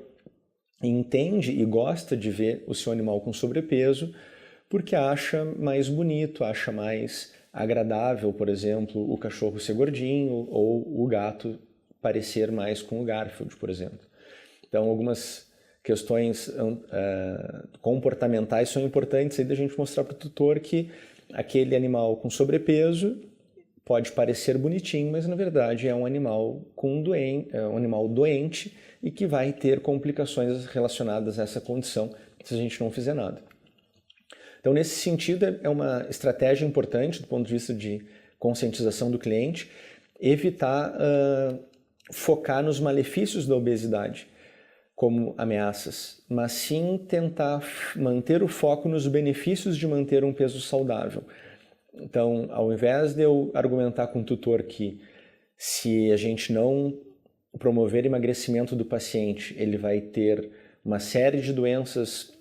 entende e gosta de ver o seu animal com sobrepeso porque acha mais bonito, acha mais agradável, por exemplo, o cachorro ser gordinho ou o gato parecer mais com o Garfield, por exemplo. Então, algumas questões comportamentais são importantes aí da gente mostrar para o tutor que aquele animal com sobrepeso pode parecer bonitinho, mas na verdade é um animal um animal doente e que vai ter complicações relacionadas a essa condição se a gente não fizer nada. Então, nesse sentido, é uma estratégia importante do ponto de vista de conscientização do cliente, evitar focar nos malefícios da obesidade como ameaças, mas sim tentar manter o foco nos benefícios de manter um peso saudável. Então, ao invés de eu argumentar com o tutor que se a gente não promover emagrecimento do paciente, ele vai ter uma série de doenças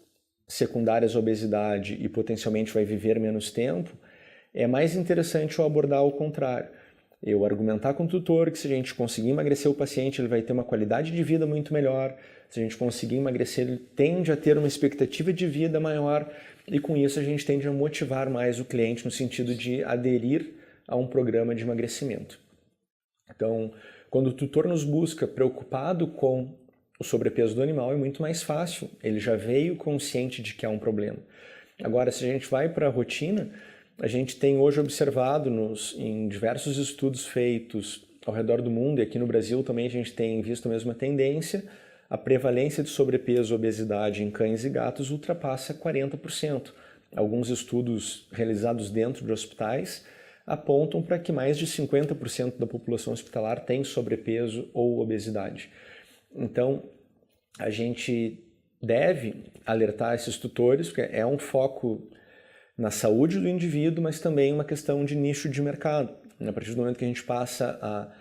secundárias à obesidade e potencialmente vai viver menos tempo, é mais interessante eu abordar ao contrário. Eu argumentar com o tutor que se a gente conseguir emagrecer o paciente, ele vai ter uma qualidade de vida muito melhor. Se a gente conseguir emagrecer, ele tende a ter uma expectativa de vida maior e com isso a gente tende a motivar mais o cliente no sentido de aderir a um programa de emagrecimento. Então, quando o tutor nos busca preocupado com o sobrepeso do animal, é muito mais fácil. Ele já veio consciente de que há um problema. Agora, se a gente vai para a rotina, a gente tem hoje observado em diversos estudos feitos ao redor do mundo, e aqui no Brasil também a gente tem visto a mesma tendência, a prevalência de sobrepeso e obesidade em cães e gatos ultrapassa 40%. Alguns estudos realizados dentro de hospitais apontam para que mais de 50% da população hospitalar tem sobrepeso ou obesidade. Então, a gente deve alertar esses tutores, porque é um foco na saúde do indivíduo, mas também uma questão de nicho de mercado. A partir do momento que a gente passa a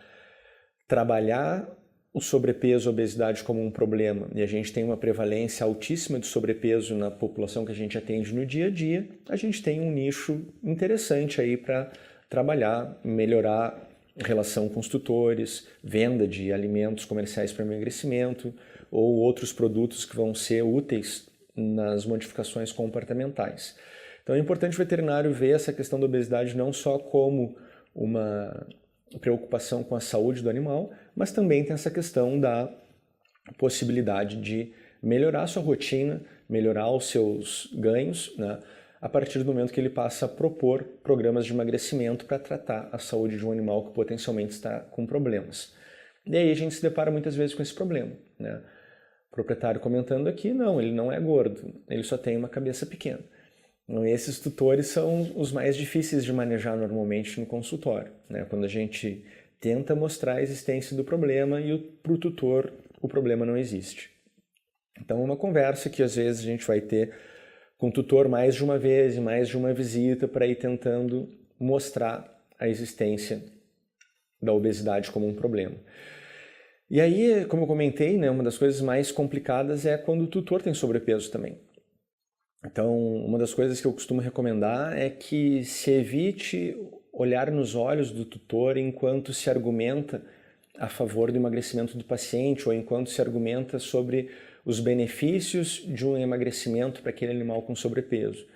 trabalhar o sobrepeso e a obesidade como um problema e a gente tem uma prevalência altíssima de sobrepeso na população que a gente atende no dia a dia, a gente tem um nicho interessante aí para trabalhar, melhorar a relação com os tutores, venda de alimentos comerciais para emagrecimento ou outros produtos que vão ser úteis nas modificações comportamentais. Então é importante o veterinário ver essa questão da obesidade não só como uma preocupação com a saúde do animal, mas também tem essa questão da possibilidade de melhorar a sua rotina, melhorar os seus ganhos, né, a partir do momento que ele passa a propor programas de emagrecimento para tratar a saúde de um animal que potencialmente está com problemas. E aí a gente se depara muitas vezes com esse problema, né? O proprietário comentando aqui, não, ele não é gordo, ele só tem uma cabeça pequena. Então, esses tutores são os mais difíceis de manejar normalmente no consultório, né? Quando a gente tenta mostrar a existência do problema e para o tutor o problema não existe. Então é uma conversa que às vezes a gente vai ter com o tutor mais de uma vez e mais de uma visita para ir tentando mostrar a existência da obesidade como um problema. E aí, como eu comentei, né, uma das coisas mais complicadas é quando o tutor tem sobrepeso também. Então, uma das coisas que eu costumo recomendar é que se evite olhar nos olhos do tutor enquanto se argumenta a favor do emagrecimento do paciente ou enquanto se argumenta sobre os benefícios de um emagrecimento para aquele animal com sobrepeso.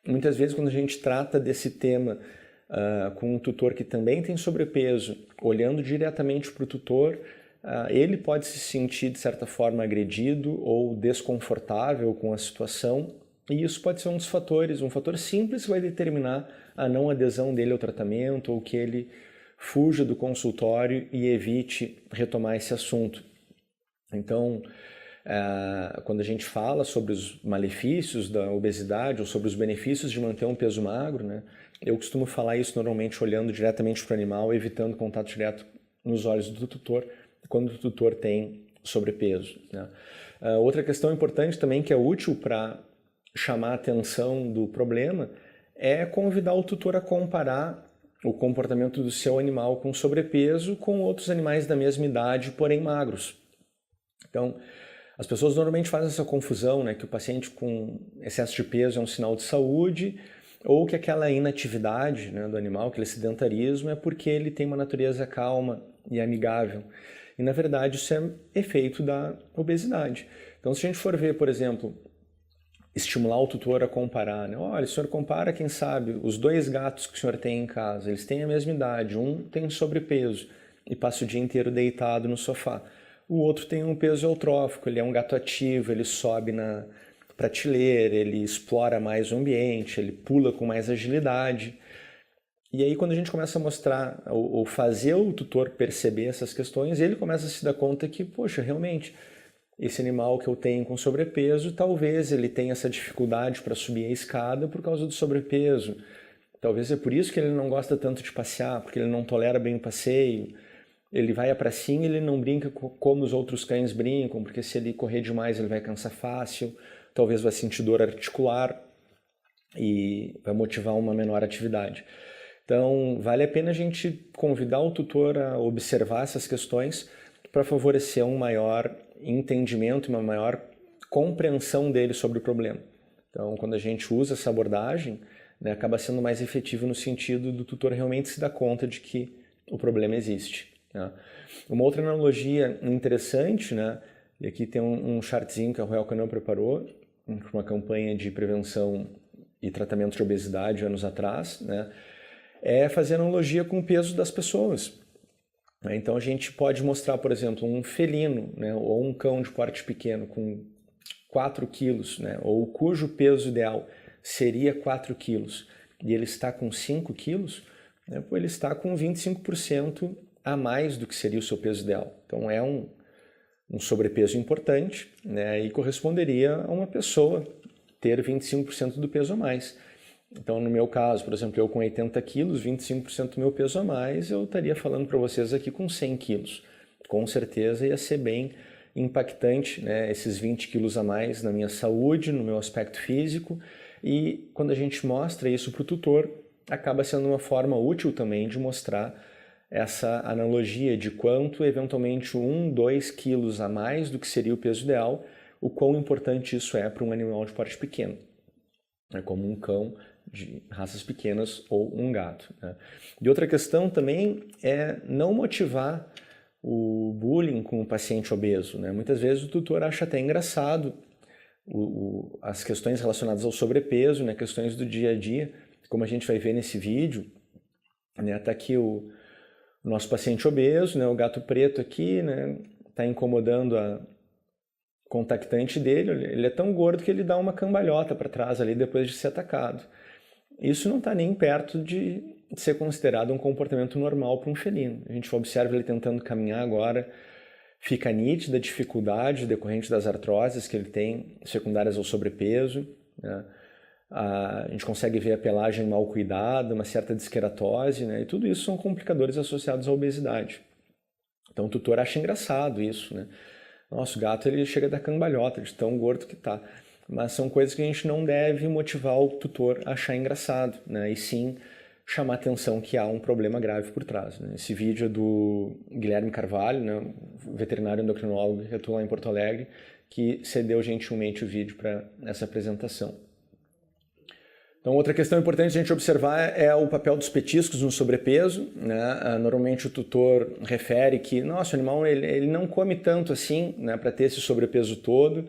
Muitas vezes, quando a gente trata desse tema com um tutor que também tem sobrepeso, olhando diretamente para o tutor, ele pode se sentir, de certa forma, agredido ou desconfortável com a situação, e isso pode ser um dos fatores, um fator simples que vai determinar a não adesão dele ao tratamento ou que ele fuja do consultório e evite retomar esse assunto. Então, quando a gente fala sobre os malefícios da obesidade ou sobre os benefícios de manter um peso magro, né, eu costumo falar isso normalmente olhando diretamente para o animal, evitando contato direto nos olhos do tutor, quando o tutor tem sobrepeso, né. Outra questão importante também que é útil para chamar a atenção do problema é convidar o tutor a comparar o comportamento do seu animal com sobrepeso com outros animais da mesma idade, porém magros. Então, as pessoas normalmente fazem essa confusão, né, que o paciente com excesso de peso é um sinal de saúde ou que aquela inatividade, né, do animal, aquele sedentarismo, é porque ele tem uma natureza calma e amigável. E, na verdade, isso é efeito da obesidade. Então, se a gente for ver, por exemplo, estimular o tutor a comparar, né? Olha, o senhor compara, quem sabe, os 2 gatos que o senhor tem em casa, eles têm a mesma idade, um tem sobrepeso e passa o dia inteiro deitado no sofá. O outro tem um peso eutrófico, ele é um gato ativo, ele sobe na prateleira, ele explora mais o ambiente, ele pula com mais agilidade. E aí, quando a gente começa a mostrar ou fazer o tutor perceber essas questões, ele começa a se dar conta que, poxa, realmente, esse animal que eu tenho com sobrepeso, talvez ele tenha essa dificuldade para subir a escada por causa do sobrepeso. Talvez é por isso que ele não gosta tanto de passear, porque ele não tolera bem o passeio. Ele vai à pracinha e ele não brinca como os outros cães brincam, porque se ele correr demais ele vai cansar fácil, talvez vai sentir dor articular e vai motivar uma menor atividade. Então, vale a pena a gente convidar o tutor a observar essas questões para favorecer um maior entendimento e uma maior compreensão dele sobre o problema. Então, quando a gente usa essa abordagem, né, acaba sendo mais efetivo no sentido do tutor realmente se dar conta de que o problema existe. Né? Uma outra analogia interessante, né, e aqui tem um chartzinho que a Royal Canin preparou, uma campanha de prevenção e tratamento de obesidade anos atrás, né, é fazer analogia com o peso das pessoas. Então a gente pode mostrar, por exemplo, um felino, né, ou um cão de porte pequeno com 4 quilos, né, ou cujo peso ideal seria 4 quilos, e ele está com 5 quilos, né, ele está com 25% a mais do que seria o seu peso ideal. Então é um sobrepeso importante, né, e corresponderia a uma pessoa ter 25% do peso a mais. Então, no meu caso, por exemplo, eu com 80 quilos, 25% do meu peso a mais, eu estaria falando para vocês aqui com 100 quilos. Com certeza ia ser bem impactante, né, esses 20 quilos a mais na minha saúde, no meu aspecto físico, e quando a gente mostra isso para o tutor, acaba sendo uma forma útil também de mostrar essa analogia de quanto, eventualmente, 1, 2 quilos a mais do que seria o peso ideal, o quão importante isso é para um animal de porte pequeno, né, como um cão de raças pequenas ou um gato. Né? E outra questão também é não motivar o bullying com o paciente obeso. Né? Muitas vezes o tutor acha até engraçado as questões relacionadas ao sobrepeso, né? Questões do dia a dia, como a gente vai ver nesse vídeo. Né? Tá aqui o nosso paciente obeso, né? O gato preto aqui, né? Tá incomodando a contactante dele. Ele é tão gordo que ele dá uma cambalhota para trás ali depois de ser atacado. Isso não está nem perto de ser considerado um comportamento normal para um felino. A gente observa ele tentando caminhar agora, fica nítida a dificuldade decorrente das artroses que ele tem, secundárias ao sobrepeso. Né? A gente consegue ver a pelagem mal cuidada, uma certa disqueratose, né? E tudo isso são complicadores associados à obesidade. Então o tutor acha engraçado isso. Né? Nosso gato ele chega a dar cambalhota de tão gordo que está. Mas são coisas que a gente não deve motivar o tutor a achar engraçado, né? E sim chamar atenção que há um problema grave por trás. Né? Esse vídeo é do Guilherme Carvalho, né? Veterinário endocrinólogo que atua lá em Porto Alegre, que cedeu gentilmente o vídeo para essa apresentação. Então, outra questão importante a gente observar é o papel dos petiscos no sobrepeso. Né? Normalmente o tutor refere que, nossa, o animal ele não come tanto assim, né, para ter esse sobrepeso todo.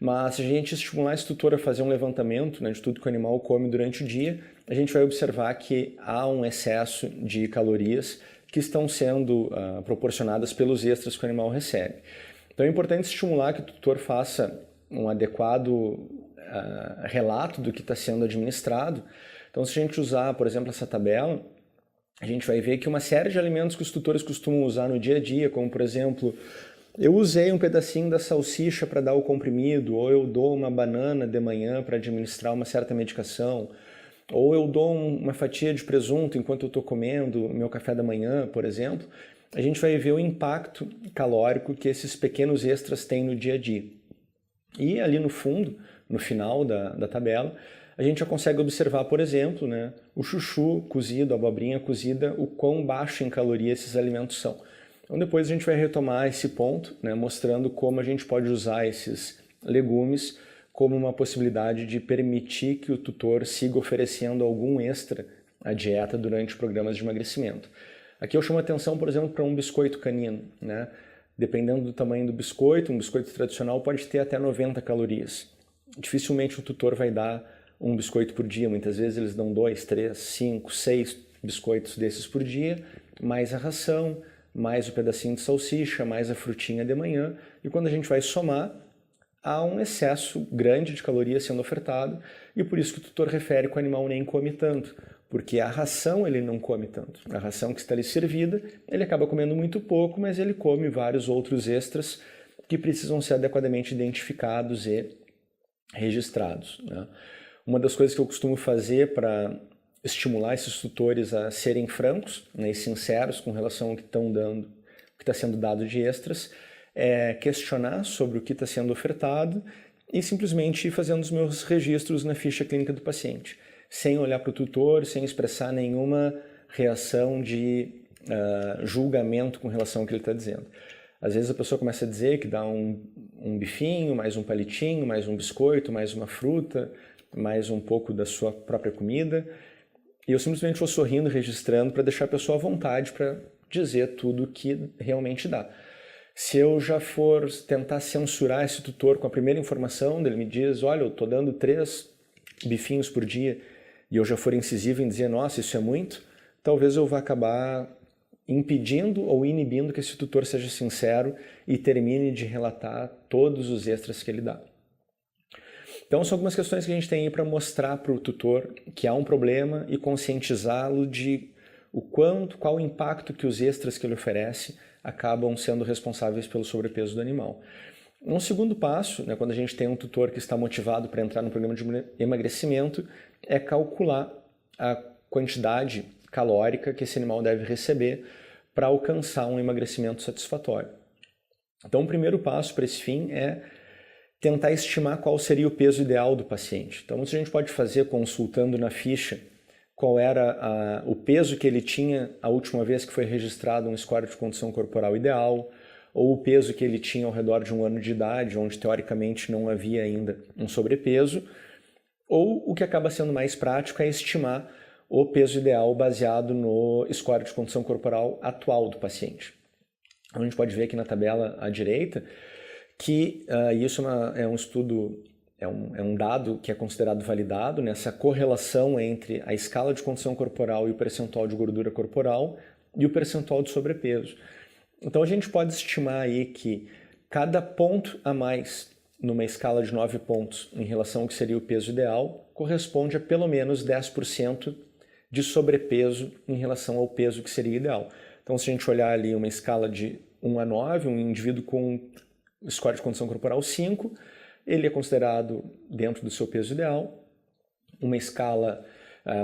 Mas se a gente estimular esse tutor a fazer um levantamento, né, de tudo que o animal come durante o dia, a gente vai observar que há um excesso de calorias que estão sendo proporcionadas pelos extras que o animal recebe. Então é importante estimular que o tutor faça um adequado relato do que está sendo administrado. Então se a gente usar, por exemplo, essa tabela, a gente vai ver que uma série de alimentos que os tutores costumam usar no dia a dia, como por exemplo, eu usei um pedacinho da salsicha para dar o comprimido, ou eu dou uma banana de manhã para administrar uma certa medicação, ou eu dou uma fatia de presunto enquanto eu estou comendo o meu café da manhã, por exemplo, a gente vai ver o impacto calórico que esses pequenos extras têm no dia a dia. E ali no fundo, no final da tabela, a gente já consegue observar, por exemplo, né, o chuchu cozido, a abobrinha cozida, o quão baixo em caloria esses alimentos são. Então depois a gente vai retomar esse ponto, né, mostrando como a gente pode usar esses legumes como uma possibilidade de permitir que o tutor siga oferecendo algum extra à dieta durante programas de emagrecimento. Aqui eu chamo a atenção, por exemplo, para um biscoito canino. Né? Dependendo do tamanho do biscoito, um biscoito tradicional pode ter até 90 calorias. Dificilmente o tutor vai dar um biscoito por dia, muitas vezes eles dão 2, 3, 5, 6 biscoitos desses por dia, mais a ração, mais o pedacinho de salsicha, mais a frutinha de manhã, e quando a gente vai somar, há um excesso grande de calorias sendo ofertado, e por isso que o tutor refere que o animal nem come tanto, porque a ração ele não come tanto. A ração que está ali servida, ele acaba comendo muito pouco, mas ele come vários outros extras que precisam ser adequadamente identificados e registrados, né? Uma das coisas que eu costumo fazer para estimular esses tutores a serem francos, né, e sinceros com relação ao que estão dando, o que está sendo dado de extras, é questionar sobre o que está sendo ofertado e simplesmente ir fazendo os meus registros na ficha clínica do paciente, sem olhar para o tutor, sem expressar nenhuma reação de julgamento com relação ao que ele está dizendo. Às vezes a pessoa começa a dizer que dá um bifinho, mais um palitinho, mais um biscoito, mais uma fruta, mais um pouco da sua própria comida, e eu simplesmente vou sorrindo, registrando, para deixar a pessoa à vontade para dizer tudo o que realmente dá. Se eu já for tentar censurar esse tutor com a primeira informação, ele me diz, olha, eu estou dando 3 bifinhos por dia, e eu já for incisivo em dizer, nossa, isso é muito, talvez eu vá acabar impedindo ou inibindo que esse tutor seja sincero e termine de relatar todos os extras que ele dá. Então são algumas questões que a gente tem aí para mostrar para o tutor que há um problema e conscientizá-lo de qual o impacto que os extras que ele oferece acabam sendo responsáveis pelo sobrepeso do animal. Um segundo passo, né, quando a gente tem um tutor que está motivado para entrar no programa de emagrecimento, é calcular a quantidade calórica que esse animal deve receber para alcançar um emagrecimento satisfatório. Então o primeiro passo para esse fim é tentar estimar qual seria o peso ideal do paciente. Então, isso a gente pode fazer consultando na ficha qual era o peso que ele tinha a última vez que foi registrado um score de condição corporal ideal, ou o peso que ele tinha ao redor de 1 ano de idade, onde teoricamente não havia ainda um sobrepeso, ou o que acaba sendo mais prático é estimar o peso ideal baseado no score de condição corporal atual do paciente. Então, a gente pode ver aqui na tabela à direita que isso é um estudo, é um dado que é considerado validado, nessa correlação entre a escala de condição corporal e o percentual de gordura corporal e o percentual de sobrepeso. Então a gente pode estimar aí que cada ponto a mais numa escala de 9 pontos em relação ao que seria o peso ideal corresponde a pelo menos 10% de sobrepeso em relação ao peso que seria ideal. Então se a gente olhar ali uma escala de 1 a 9, um indivíduo com score de condição corporal 5, ele é considerado dentro do seu peso ideal. Uma escala,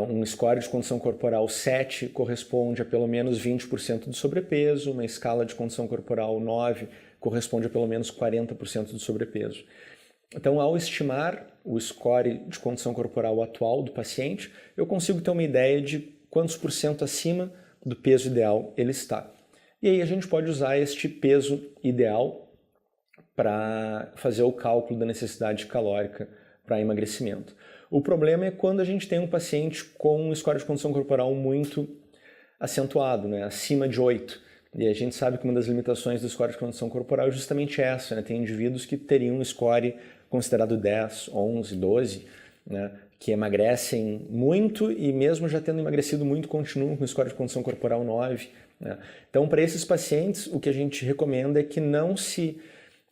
um score de condição corporal 7 corresponde a pelo menos 20% de sobrepeso, uma escala de condição corporal 9 corresponde a pelo menos 40% de sobrepeso. Então, ao estimar o score de condição corporal atual do paciente, eu consigo ter uma ideia de quantos por cento acima do peso ideal ele está. E aí a gente pode usar este peso ideal para fazer o cálculo da necessidade calórica para emagrecimento. O problema é quando a gente tem um paciente com um score de condição corporal muito acentuado, né, acima de 8. E a gente sabe que uma das limitações do score de condição corporal é justamente essa, né? Tem indivíduos que teriam um score considerado 10, 11, 12, né, que emagrecem muito e mesmo já tendo emagrecido muito continuam com score de condição corporal 9. Né? Então, para esses pacientes, o que a gente recomenda é que não se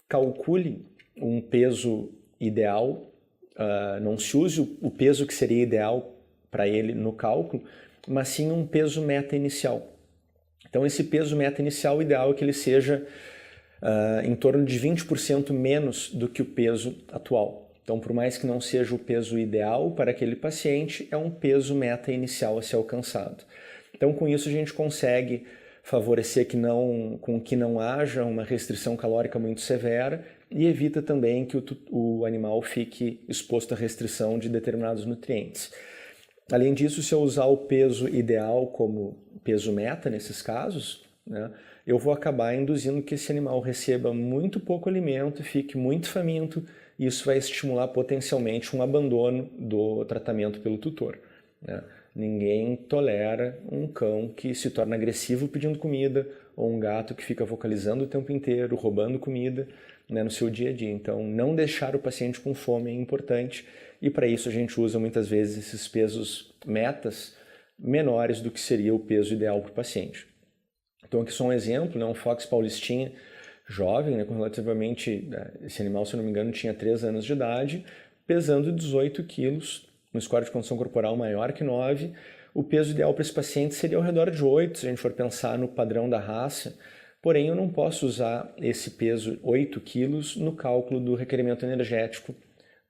calcule um peso ideal, não se use o peso que seria ideal para ele no cálculo, mas sim um peso meta inicial. Então esse peso meta inicial ideal é que ele seja em torno de 20% menos do que o peso atual. Então, por mais que não seja o peso ideal para aquele paciente, é um peso meta inicial a ser alcançado. Então, com isso a gente consegue favorecer com que não haja uma restrição calórica muito severa e evita também que o animal fique exposto à restrição de determinados nutrientes. Além disso, se eu usar o peso ideal como peso meta nesses casos, né, eu vou acabar induzindo que esse animal receba muito pouco alimento, fique muito faminto, e isso vai estimular potencialmente um abandono do tratamento pelo tutor. Né? Ninguém tolera um cão que se torna agressivo pedindo comida ou um gato que fica vocalizando o tempo inteiro, roubando comida, né, no seu dia a dia. Então, não deixar o paciente com fome é importante e para isso a gente usa muitas vezes esses pesos metas menores do que seria o peso ideal para o paciente. Então, aqui só um exemplo, né, um Fox Paulistinha jovem, né, com relativamente, esse animal, se eu não me engano, tinha 3 anos de idade, pesando 18 quilos, um score de condição corporal maior que 9. O peso ideal para esse paciente seria ao redor de 8, se a gente for pensar no padrão da raça. Porém, eu não posso usar esse peso 8 quilos no cálculo do requerimento energético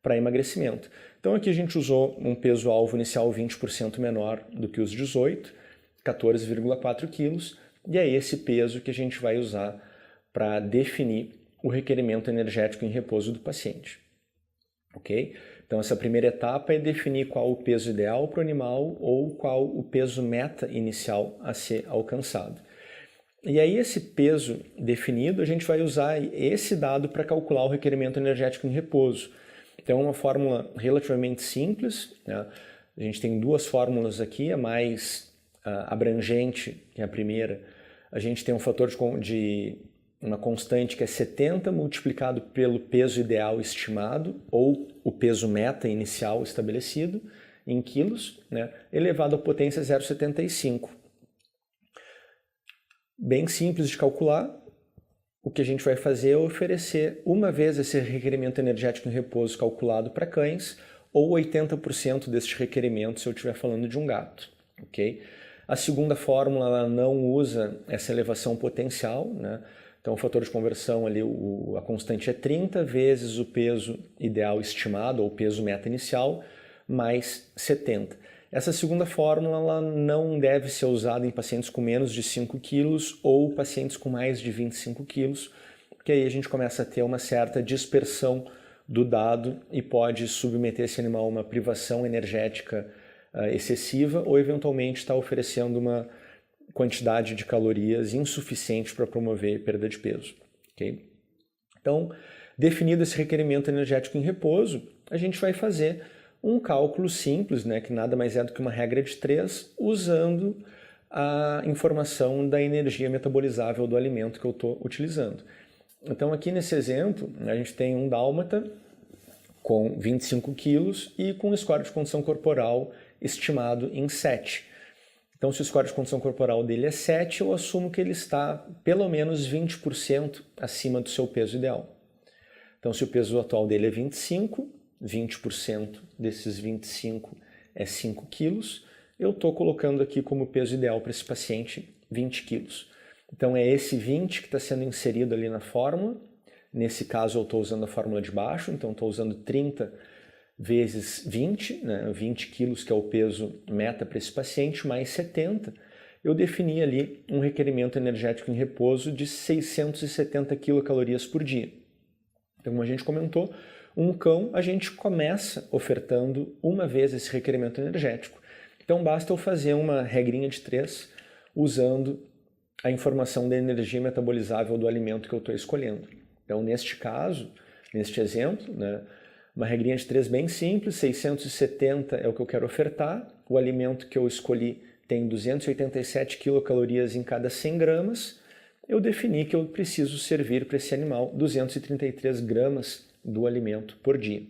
para emagrecimento. Então, aqui a gente usou um peso-alvo inicial 20% menor do que os 18, 14,4 quilos, e é esse peso que a gente vai usar para definir o requerimento energético em repouso do paciente. Ok? Então, essa primeira etapa é definir qual o peso ideal para o animal ou qual o peso meta inicial a ser alcançado. E aí, esse peso definido, a gente vai usar esse dado para calcular o requerimento energético em repouso. Então, é uma fórmula relativamente simples, né? A gente tem 2 fórmulas aqui, a mais abrangente, que é a primeira. A gente tem um fator de uma constante que é 70 multiplicado pelo peso ideal estimado, ou o peso meta inicial estabelecido, em quilos, né, elevado à potência 0,75. Bem simples de calcular. O que a gente vai fazer é oferecer uma vez esse requerimento energético em repouso calculado para cães, ou 80% deste requerimento se eu estiver falando de um gato. Okay? A segunda fórmula ela não usa essa elevação potencial, né? Então, o fator de conversão ali, a constante é 30 vezes o peso ideal estimado, ou peso meta inicial, mais 70. Essa segunda fórmula ela não deve ser usada em pacientes com menos de 5 quilos ou pacientes com mais de 25 quilos, porque aí a gente começa a ter uma certa dispersão do dado e pode submeter esse animal a uma privação energética excessiva ou eventualmente estar oferecendo uma quantidade de calorias insuficiente para promover perda de peso. Okay? Então, definido esse requerimento energético em repouso, a gente vai fazer um cálculo simples, né, que nada mais é do que uma regra de 3, usando a informação da energia metabolizável do alimento que eu estou utilizando. Então, aqui nesse exemplo, a gente tem um dálmata com 25 quilos e com um score de condição corporal estimado em 7. Então, se o score de condição corporal dele é 7, eu assumo que ele está pelo menos 20% acima do seu peso ideal. Então, se o peso atual dele é 25, 20% desses 25 é 5 quilos, eu estou colocando aqui como peso ideal para esse paciente 20 quilos. Então, é esse 20 que está sendo inserido ali na fórmula. Nesse caso, eu estou usando a fórmula de baixo, então estou usando 30 vezes 20, né, 20 quilos, que é o peso meta para esse paciente, mais 70, eu defini ali um requerimento energético em repouso de 670 quilocalorias por dia. Então, como a gente comentou, um cão a gente começa ofertando uma vez esse requerimento energético. Então, basta eu fazer uma regrinha de 3 usando a informação da energia metabolizável do alimento que eu estou escolhendo. Então, neste caso, neste exemplo, né, uma regrinha de 3 bem simples, 670 é o que eu quero ofertar, o alimento que eu escolhi tem 287 quilocalorias em cada 100 gramas, eu defini que eu preciso servir para esse animal 233 gramas do alimento por dia.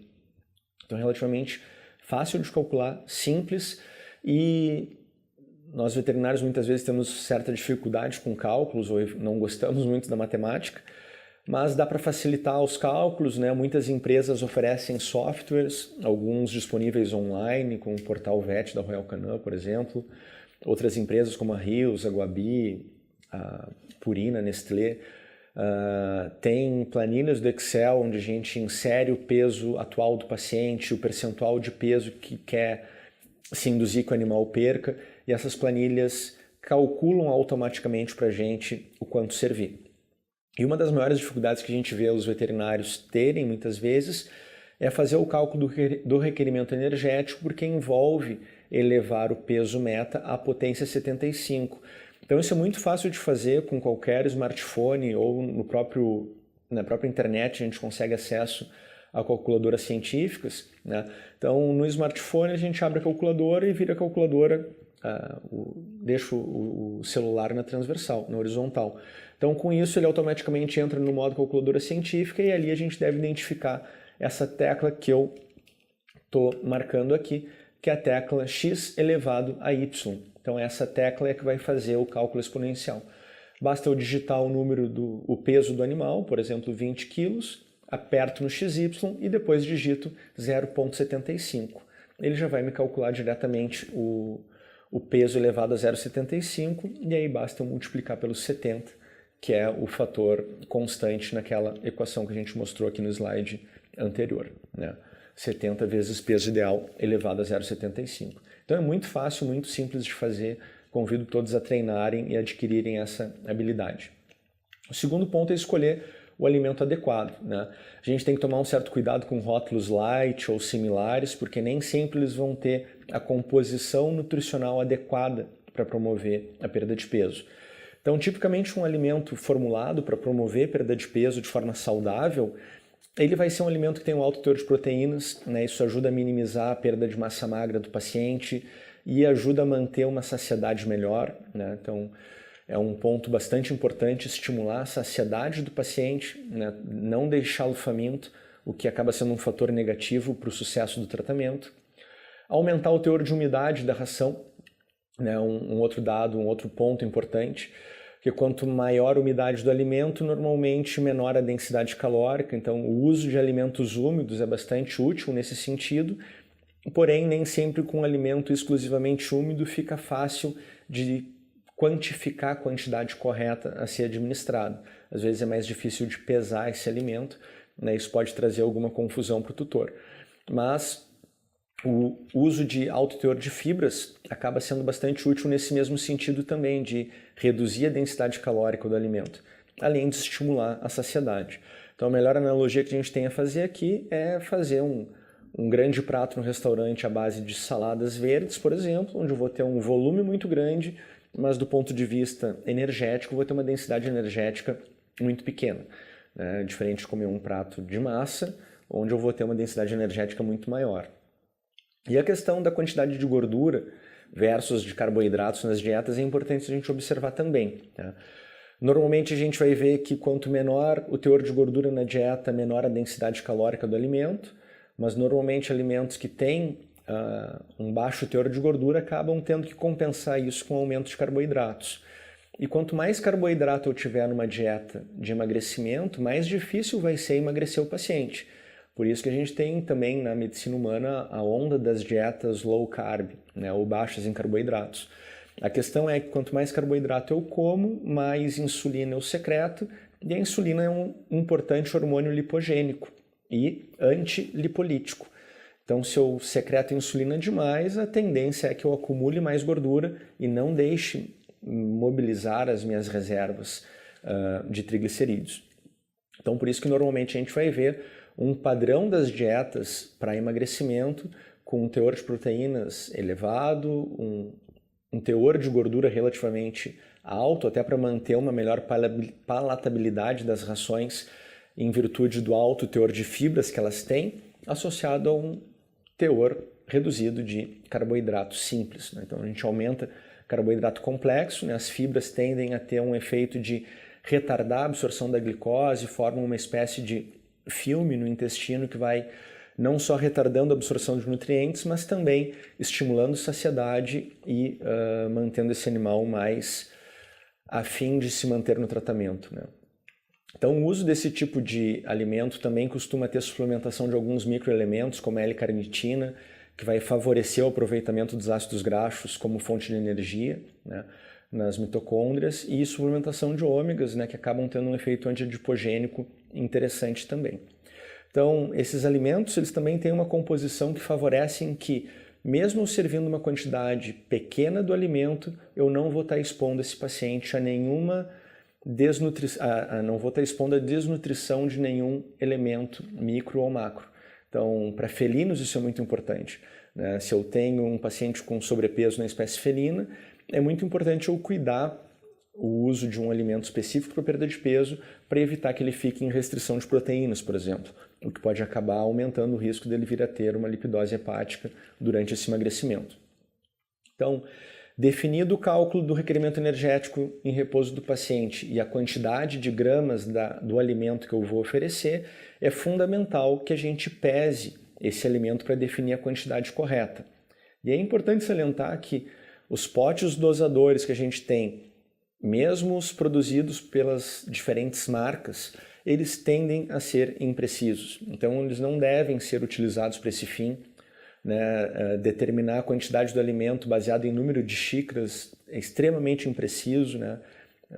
Então, relativamente fácil de calcular, simples, e nós veterinários muitas vezes temos certa dificuldade com cálculos ou não gostamos muito da matemática, mas dá para facilitar os cálculos, né? Muitas empresas oferecem softwares, alguns disponíveis online, como o Portal Vet da Royal Canin, por exemplo. Outras empresas como a Rios, a Guabi, a Purina, a Nestlé, tem planilhas do Excel onde a gente insere o peso atual do paciente, o percentual de peso que quer se induzir que o animal perca, e essas planilhas calculam automaticamente para a gente o quanto servir. E uma das maiores dificuldades que a gente vê os veterinários terem muitas vezes é fazer o cálculo do requerimento energético, porque envolve elevar o peso meta à potência 75. Então isso é muito fácil de fazer com qualquer smartphone ou na própria internet a gente consegue acesso a calculadoras científicas, né? Então no smartphone a gente abre a calculadora e vira a calculadora deixo o celular na transversal, na horizontal. Então, com isso, ele automaticamente entra no modo calculadora científica e ali a gente deve identificar essa tecla que eu estou marcando aqui, que é a tecla x elevado a y. Então, essa tecla é que vai fazer o cálculo exponencial. Basta eu digitar o peso do animal, por exemplo, 20 quilos, aperto no XY e depois digito 0,75. Ele já vai me calcular diretamente o peso elevado a 0,75 e aí basta eu multiplicar pelo 70, que é o fator constante naquela equação que a gente mostrou aqui no slide anterior, né? 70 vezes peso ideal elevado a 0,75. Então é muito fácil, muito simples de fazer. Convido todos a treinarem e adquirirem essa habilidade. O segundo ponto é escolher o alimento adequado, né? A gente tem que tomar um certo cuidado com rótulos light ou similares, porque nem sempre eles vão ter a composição nutricional adequada para promover a perda de peso. Então, tipicamente um alimento formulado para promover perda de peso de forma saudável, ele vai ser um alimento que tem um alto teor de proteínas, né? Isso ajuda a minimizar a perda de massa magra do paciente e ajuda a manter uma saciedade melhor, né? Então, é um ponto bastante importante estimular a saciedade do paciente, né? Não deixá-lo faminto, o que acaba sendo um fator negativo para o sucesso do tratamento. Aumentar o teor de umidade da ração, né? Um outro dado, um outro ponto importante, que quanto maior a umidade do alimento, normalmente menor a densidade calórica, então o uso de alimentos úmidos é bastante útil nesse sentido, porém nem sempre com alimento exclusivamente úmido fica fácil de quantificar a quantidade correta a ser administrado. Às vezes é mais difícil de pesar esse alimento, né? Isso pode trazer alguma confusão para o tutor. Mas o uso de alto teor de fibras acaba sendo bastante útil nesse mesmo sentido também, de reduzir a densidade calórica do alimento, além de estimular a saciedade. Então a melhor analogia que a gente tem a fazer aqui é fazer um grande prato no restaurante à base de saladas verdes, por exemplo, onde eu vou ter um volume muito grande, mas do ponto de vista energético, vou ter uma densidade energética muito pequena, né? Diferente de comer um prato de massa, onde eu vou ter uma densidade energética muito maior. E a questão da quantidade de gordura versus de carboidratos nas dietas é importante a gente observar também, tá? Normalmente a gente vai ver que quanto menor o teor de gordura na dieta, menor a densidade calórica do alimento, mas normalmente alimentos que têm um baixo teor de gordura acabam tendo que compensar isso com aumento de carboidratos. E quanto mais carboidrato eu tiver numa dieta de emagrecimento, mais difícil vai ser emagrecer o paciente. Por isso que a gente tem também na medicina humana a onda das dietas low carb, né, ou baixas em carboidratos. A questão é que quanto mais carboidrato eu como, mais insulina eu secreto, e a insulina é um importante hormônio lipogênico e antilipolítico. Então, se eu secreto insulina demais, a tendência é que eu acumule mais gordura e não deixe mobilizar as minhas reservas de triglicerídeos. Então, por isso que normalmente a gente vai ver um padrão das dietas para emagrecimento com um teor de proteínas elevado, um teor de gordura relativamente alto, até para manter uma melhor palatabilidade das rações em virtude do alto teor de fibras que elas têm, associado a um teor reduzido de carboidrato simples, né? Então a gente aumenta carboidrato complexo, né? As fibras tendem a ter um efeito de retardar a absorção da glicose, formam uma espécie de filme no intestino que vai não só retardando a absorção de nutrientes, mas também estimulando saciedade e mantendo esse animal mais a fim de se manter no tratamento, né? Então, o uso desse tipo de alimento também costuma ter suplementação de alguns microelementos, como a L-carnitina, que vai favorecer o aproveitamento dos ácidos graxos como fonte de energia, né, nas mitocôndrias, e suplementação de ômegas, né, que acabam tendo um efeito antiadipogênico interessante também. Então, esses alimentos eles também têm uma composição que favorecem que, mesmo servindo uma quantidade pequena do alimento, eu não vou estar expondo esse paciente a nenhuma não vou estar expondo a desnutrição de nenhum elemento micro ou macro. Então, para felinos isso é muito importante, né? Se eu tenho um paciente com sobrepeso na espécie felina, é muito importante eu cuidar o uso de um alimento específico para perda de peso para evitar que ele fique em restrição de proteínas, por exemplo, o que pode acabar aumentando o risco dele vir a ter uma lipidose hepática durante esse emagrecimento. Então, Definido o cálculo do requerimento energético em repouso do paciente e a quantidade de gramas do alimento que eu vou oferecer, é fundamental que a gente pese esse alimento para definir a quantidade correta. E é importante salientar que os potes dosadores que a gente tem, mesmo os produzidos pelas diferentes marcas, eles tendem a ser imprecisos. Então, eles não devem ser utilizados para esse fim. Determinar a quantidade do alimento baseado em número de xícaras é extremamente impreciso.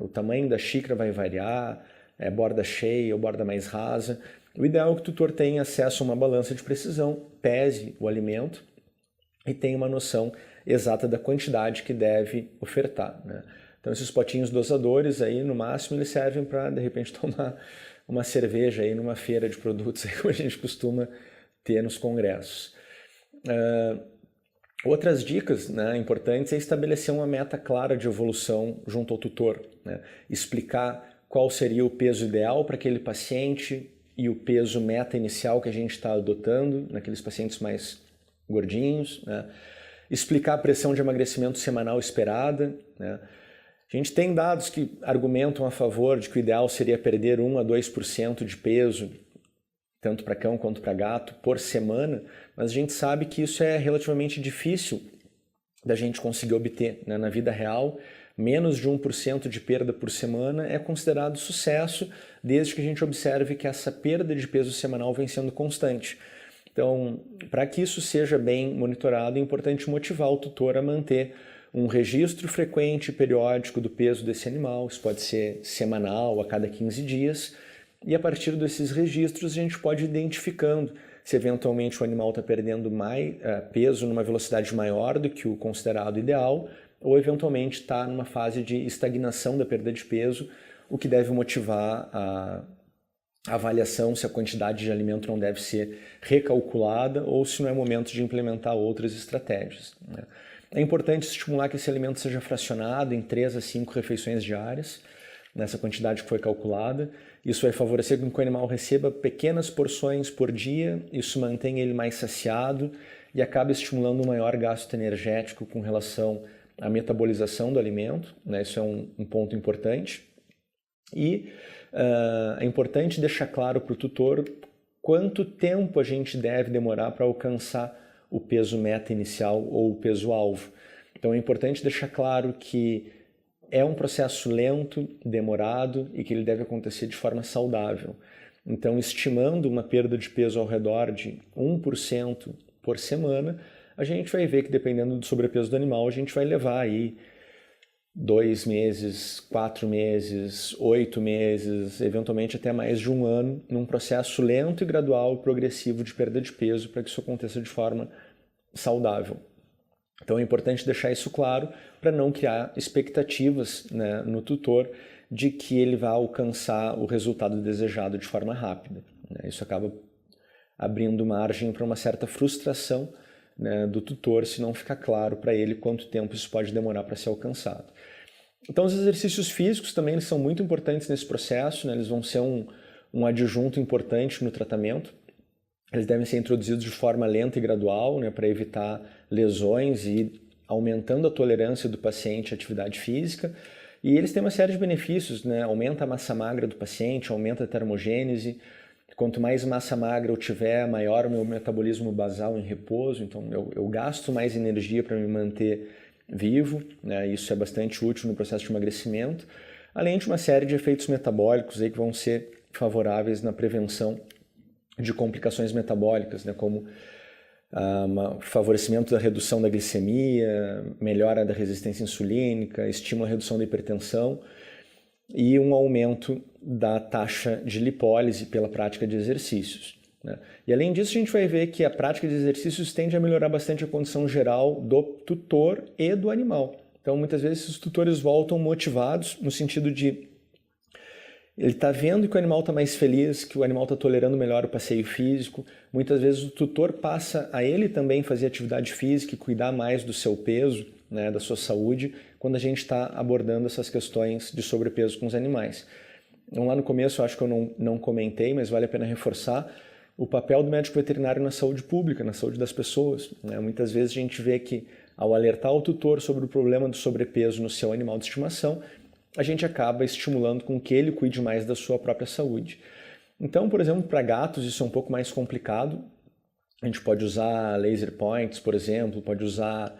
O tamanho da xícara vai variar, borda cheia ou borda mais rasa. O ideal é que o tutor tenha acesso a uma balança de precisão, pese o alimento e tenha uma noção exata da quantidade que deve ofertar. Então esses potinhos dosadores aí, no máximo, eles servem para, de repente, tomar uma cerveja aí numa feira de produtos, aí, como a gente costuma ter nos congressos. Outras dicas importantes é estabelecer uma meta clara de evolução junto ao tutor, explicar qual seria o peso ideal para aquele paciente e o peso meta inicial que a gente está adotando naqueles pacientes mais gordinhos, explicar a pressão de emagrecimento semanal esperada. A gente tem dados que argumentam a favor de que o ideal seria perder 1 a 2% de peso, tanto para cão quanto para gato, por semana, mas a gente sabe que isso é relativamente difícil da gente conseguir obter. Na vida real, menos de 1% de perda por semana é considerado sucesso, desde que a gente observe que essa perda de peso semanal vem sendo constante. Então, para que isso seja bem monitorado, é importante motivar o tutor a manter um registro frequente e periódico do peso desse animal. Isso pode ser semanal, a cada 15 dias, e a partir desses registros a gente pode ir identificando se eventualmente o animal está perdendo mais peso numa velocidade maior do que o considerado ideal, ou eventualmente está numa fase de estagnação da perda de peso, o que deve motivar a avaliação se a quantidade de alimento não deve ser recalculada ou se não é momento de implementar outras estratégias. É importante estimular que esse alimento seja fracionado em 3 a 5 refeições diárias, nessa quantidade que foi calculada. Isso vai favorecer que o animal receba pequenas porções por dia, isso mantém ele mais saciado e acaba estimulando um maior gasto energético com relação à metabolização do alimento. Isso é um ponto importante. E é importante deixar claro para o tutor quanto tempo a gente deve demorar para alcançar o peso meta inicial ou o peso alvo. Então é importante deixar claro que é um processo lento, demorado e que ele deve acontecer de forma saudável. Então, estimando uma perda de peso ao redor de 1% por semana, a gente vai ver que, dependendo do sobrepeso do animal, a gente vai levar aí 2 meses, 4 meses, 8 meses, eventualmente até mais de 1 ano, num processo lento e gradual e progressivo de perda de peso para que isso aconteça de forma saudável. Então é importante deixar isso claro para não criar expectativas no tutor de que ele vai alcançar o resultado desejado de forma rápida. Isso acaba abrindo margem para uma certa frustração do tutor se não ficar claro para ele quanto tempo isso pode demorar para ser alcançado. Então os exercícios físicos também eles são muito importantes nesse processo, eles vão ser um adjunto importante no tratamento. Eles devem ser introduzidos de forma lenta e gradual, para evitar lesões e aumentando a tolerância do paciente à atividade física. E eles têm uma série de benefícios, aumenta a massa magra do paciente, aumenta a termogênese. Quanto mais massa magra eu tiver, maior o meu metabolismo basal em repouso. Então eu gasto mais energia para me manter vivo, isso é bastante útil no processo de emagrecimento. Além de uma série de efeitos metabólicos aí que vão ser favoráveis na prevenção de complicações metabólicas, como favorecimento da redução da glicemia, melhora da resistência insulínica, estimula a redução da hipertensão e um aumento da taxa de lipólise pela prática de exercícios. E além disso, a gente vai ver que a prática de exercícios tende a melhorar bastante a condição geral do tutor e do animal. Então, muitas vezes, os tutores voltam motivados no sentido de ele está vendo que o animal está mais feliz, que o animal está tolerando melhor o passeio físico. Muitas vezes o tutor passa a ele também fazer atividade física e cuidar mais do seu peso, da sua saúde, quando a gente está abordando essas questões de sobrepeso com os animais. Então, lá no começo, eu acho que eu não comentei, mas vale a pena reforçar o papel do médico veterinário na saúde pública, na saúde das pessoas. Muitas vezes a gente vê que ao alertar o tutor sobre o problema do sobrepeso no seu animal de estimação, a gente acaba estimulando com que ele cuide mais da sua própria saúde. Então, por exemplo, para gatos isso é um pouco mais complicado. A gente pode usar laser points, por exemplo, pode usar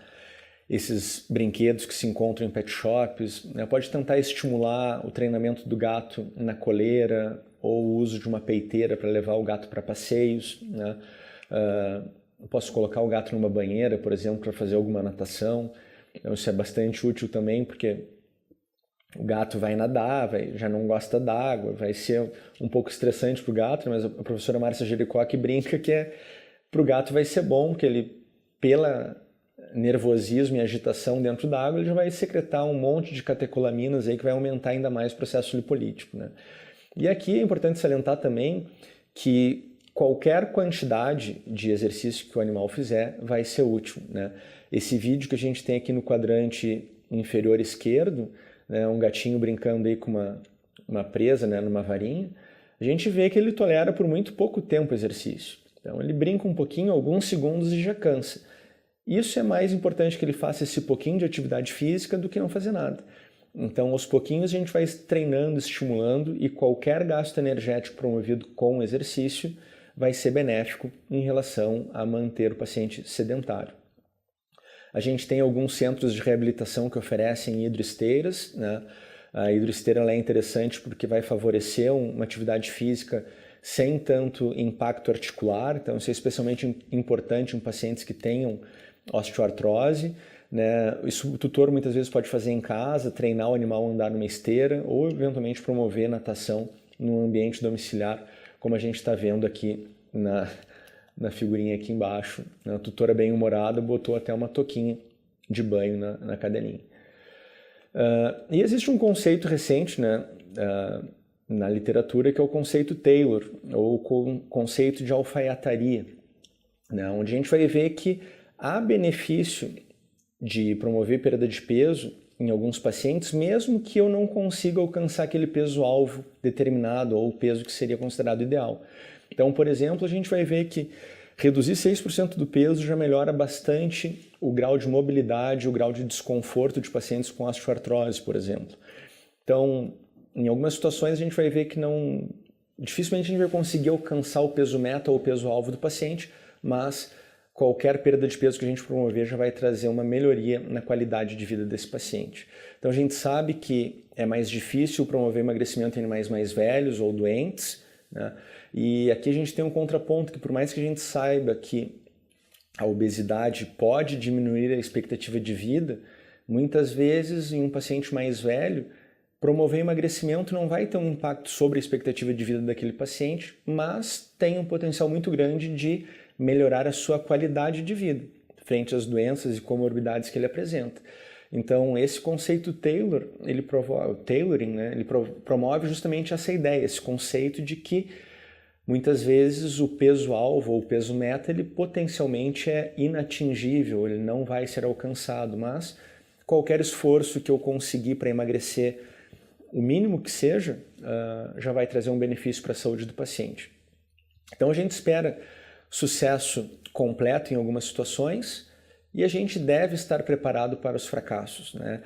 esses brinquedos que se encontram em pet shops, né? Pode tentar estimular o treinamento do gato na coleira ou o uso de uma peiteira para levar o gato para passeios, né? Eu posso colocar o gato numa banheira, por exemplo, para fazer alguma natação. Então, isso é bastante útil também, porque o gato vai nadar, já não gosta d'água, vai ser um pouco estressante para o gato, mas a professora Márcia Jericó que brinca que para o gato vai ser bom, que ele, pela nervosismo e agitação dentro da água, ele já vai secretar um monte de catecolaminas aí que vai aumentar ainda mais o processo lipolítico, né? E aqui é importante salientar também que qualquer quantidade de exercício que o animal fizer vai ser útil, né? Esse vídeo que a gente tem aqui no quadrante inferior esquerdo, né, um gatinho brincando aí com uma presa, né, numa varinha, a gente vê que ele tolera por muito pouco tempo o exercício. Então ele brinca um pouquinho, alguns segundos e já cansa. Isso é mais importante que ele faça esse pouquinho de atividade física do que não fazer nada. Então, aos pouquinhos, a gente vai treinando, estimulando, e qualquer gasto energético promovido com o exercício vai ser benéfico em relação a manter o paciente sedentário. A gente tem alguns centros de reabilitação que oferecem hidroesteiras, né? A hidroesteira ela é interessante porque vai favorecer uma atividade física sem tanto impacto articular, então isso é especialmente importante em pacientes que tenham osteoartrose, né? Isso o tutor muitas vezes pode fazer em casa, treinar o animal a andar numa esteira ou eventualmente promover natação num ambiente domiciliar, como a gente está vendo aqui na figurinha aqui embaixo. A tutora bem-humorada botou até uma touquinha de banho na cadelinha. E existe um conceito recente, né, na literatura, que é o conceito Taylor, ou o conceito de alfaiataria, né, onde a gente vai ver que há benefício de promover perda de peso em alguns pacientes, mesmo que eu não consiga alcançar aquele peso-alvo determinado ou o peso que seria considerado ideal. Então, por exemplo, a gente vai ver que reduzir 6% do peso já melhora bastante o grau de mobilidade, o grau de desconforto de pacientes com osteoartrose, por exemplo. Então, em algumas situações a gente vai ver que dificilmente a gente vai conseguir alcançar o peso meta ou o peso-alvo do paciente, mas qualquer perda de peso que a gente promover já vai trazer uma melhoria na qualidade de vida desse paciente. Então a gente sabe que é mais difícil promover emagrecimento em animais mais velhos ou doentes, né? E aqui a gente tem um contraponto que, por mais que a gente saiba que a obesidade pode diminuir a expectativa de vida, muitas vezes em um paciente mais velho, promover emagrecimento não vai ter um impacto sobre a expectativa de vida daquele paciente, mas tem um potencial muito grande de melhorar a sua qualidade de vida frente às doenças e comorbidades que ele apresenta. Então, esse conceito Taylor, o tailoring, né, ele promove justamente essa ideia, esse conceito de que muitas vezes o peso-alvo ou o peso-meta, ele potencialmente é inatingível, ele não vai ser alcançado, mas qualquer esforço que eu conseguir para emagrecer, o mínimo que seja, já vai trazer um benefício para a saúde do paciente. Então a gente espera sucesso completo em algumas situações e a gente deve estar preparado para os fracassos, né?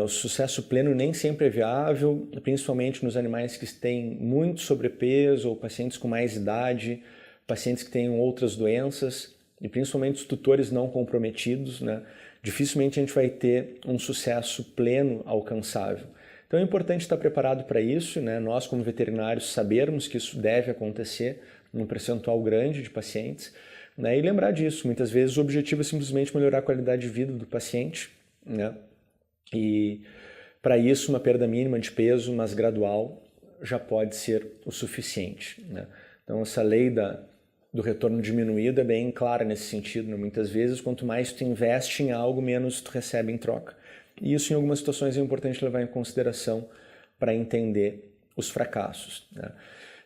O sucesso pleno nem sempre é viável, principalmente nos animais que têm muito sobrepeso ou pacientes com mais idade, pacientes que têm outras doenças e principalmente os tutores não comprometidos, né? Dificilmente a gente vai ter um sucesso pleno alcançável. Então é importante estar preparado para isso, né? Nós como veterinários sabermos que isso deve acontecer num percentual grande de pacientes, né? E lembrar disso, muitas vezes o objetivo é simplesmente melhorar a qualidade de vida do paciente, né? E para isso uma perda mínima de peso, mas gradual, já pode ser o suficiente, né? Então essa lei do retorno diminuído é bem clara nesse sentido, né? Muitas vezes quanto mais tu investe em algo, menos tu recebe em troca. E isso em algumas situações é importante levar em consideração para entender os fracassos, né?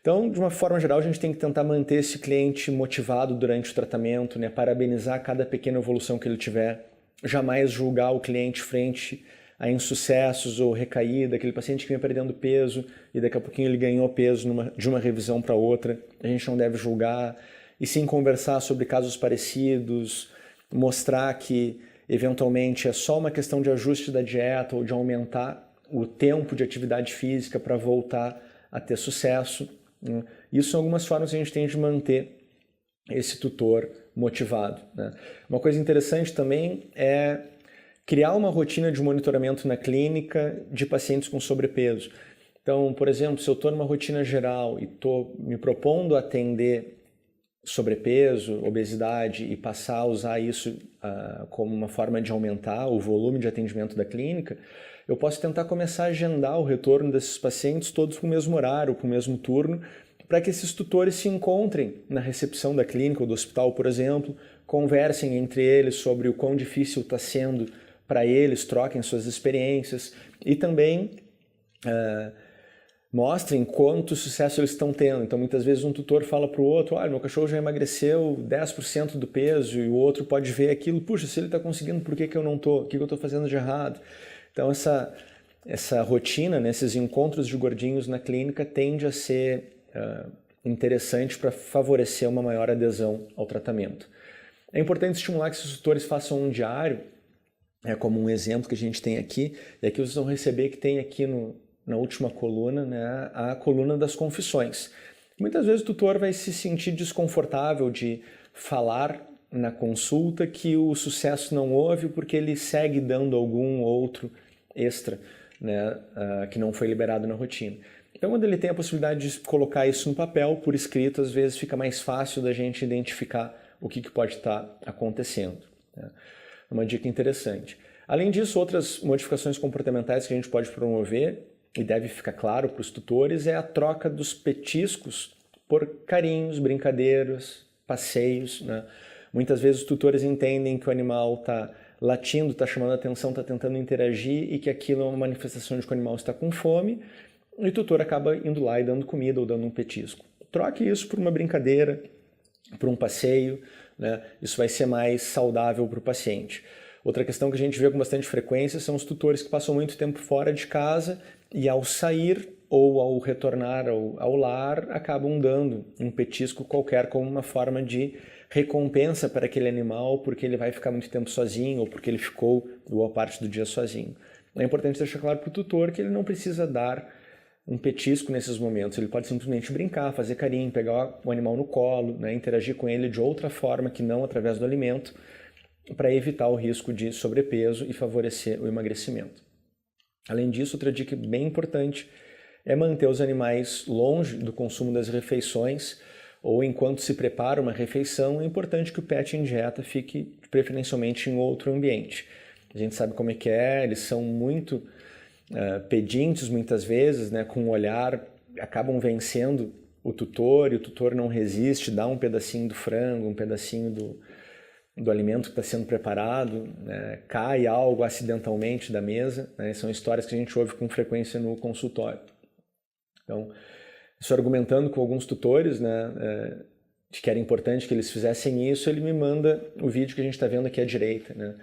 Então, de uma forma geral, a gente tem que tentar manter esse cliente motivado durante o tratamento, né? Parabenizar cada pequena evolução que ele tiver, jamais julgar o cliente frente a insucessos ou recaída, aquele paciente que vinha perdendo peso e daqui a pouquinho ele ganhou peso de uma revisão para outra. A gente não deve julgar e sim conversar sobre casos parecidos, mostrar que Eventualmente é só uma questão de ajuste da dieta ou de aumentar o tempo de atividade física para voltar a ter sucesso, né? Isso são algumas formas que a gente tem de manter esse tutor motivado, né? Uma coisa interessante também é criar uma rotina de monitoramento na clínica de pacientes com sobrepeso. Então, por exemplo, se eu estou numa rotina geral e estou me propondo atender sobrepeso, obesidade e passar a usar isso como uma forma de aumentar o volume de atendimento da clínica, eu posso tentar começar a agendar o retorno desses pacientes todos com o mesmo horário, com o mesmo turno, para que esses tutores se encontrem na recepção da clínica ou do hospital, por exemplo, conversem entre eles sobre o quão difícil está sendo para eles, troquem suas experiências e também mostrem quanto sucesso eles estão tendo. Então, muitas vezes um tutor fala para o outro, olha, meu cachorro já emagreceu 10% do peso, e o outro pode ver aquilo, puxa, se ele está conseguindo, por que eu não estou? O que eu estou fazendo de errado? Então, essa rotina, né, esses encontros de gordinhos na clínica tende a ser interessante para favorecer uma maior adesão ao tratamento. É importante estimular que esses tutores façam um diário, como um exemplo que a gente tem aqui, e aqui vocês vão receber que tem aqui na última coluna, né, a coluna das confissões. Muitas vezes o tutor vai se sentir desconfortável de falar na consulta que o sucesso não houve porque ele segue dando algum outro extra, né, que não foi liberado na rotina. Então, quando ele tem a possibilidade de colocar isso no papel, por escrito, às vezes fica mais fácil da gente identificar o que pode estar acontecendo, né? É uma dica interessante. Além disso, outras modificações comportamentais que a gente pode promover, e deve ficar claro para os tutores, é a troca dos petiscos por carinhos, brincadeiras, passeios, né? Muitas vezes os tutores entendem que o animal está latindo, está chamando a atenção, está tentando interagir e que aquilo é uma manifestação de que o animal está com fome, e o tutor acaba indo lá e dando comida ou dando um petisco. Troque isso por uma brincadeira, por um passeio, né? Isso vai ser mais saudável para o paciente. Outra questão que a gente vê com bastante frequência são os tutores que passam muito tempo fora de casa e ao sair ou ao retornar ao lar acabam dando um petisco qualquer como uma forma de recompensa para aquele animal porque ele vai ficar muito tempo sozinho ou porque ele ficou boa parte do dia sozinho. É importante deixar claro para o tutor que ele não precisa dar um petisco nesses momentos, ele pode simplesmente brincar, fazer carinho, pegar o animal no colo, né, interagir com ele de outra forma que não através do alimento, para evitar o risco de sobrepeso e favorecer o emagrecimento. Além disso, outra dica bem importante é manter os animais longe do consumo das refeições ou enquanto se prepara uma refeição, é importante que o pet em dieta fique preferencialmente em outro ambiente. A gente sabe como é que é, eles são muito pedintes muitas vezes, né, com o olhar, acabam vencendo o tutor e o tutor não resiste, dá um pedacinho do frango, um pedacinho do alimento que está sendo preparado, né, cai algo acidentalmente da mesa, né, são histórias que a gente ouve com frequência no consultório. Então, isso argumentando com alguns tutores, né, de que era importante que eles fizessem isso, ele me manda o vídeo que a gente está vendo aqui à direita, né,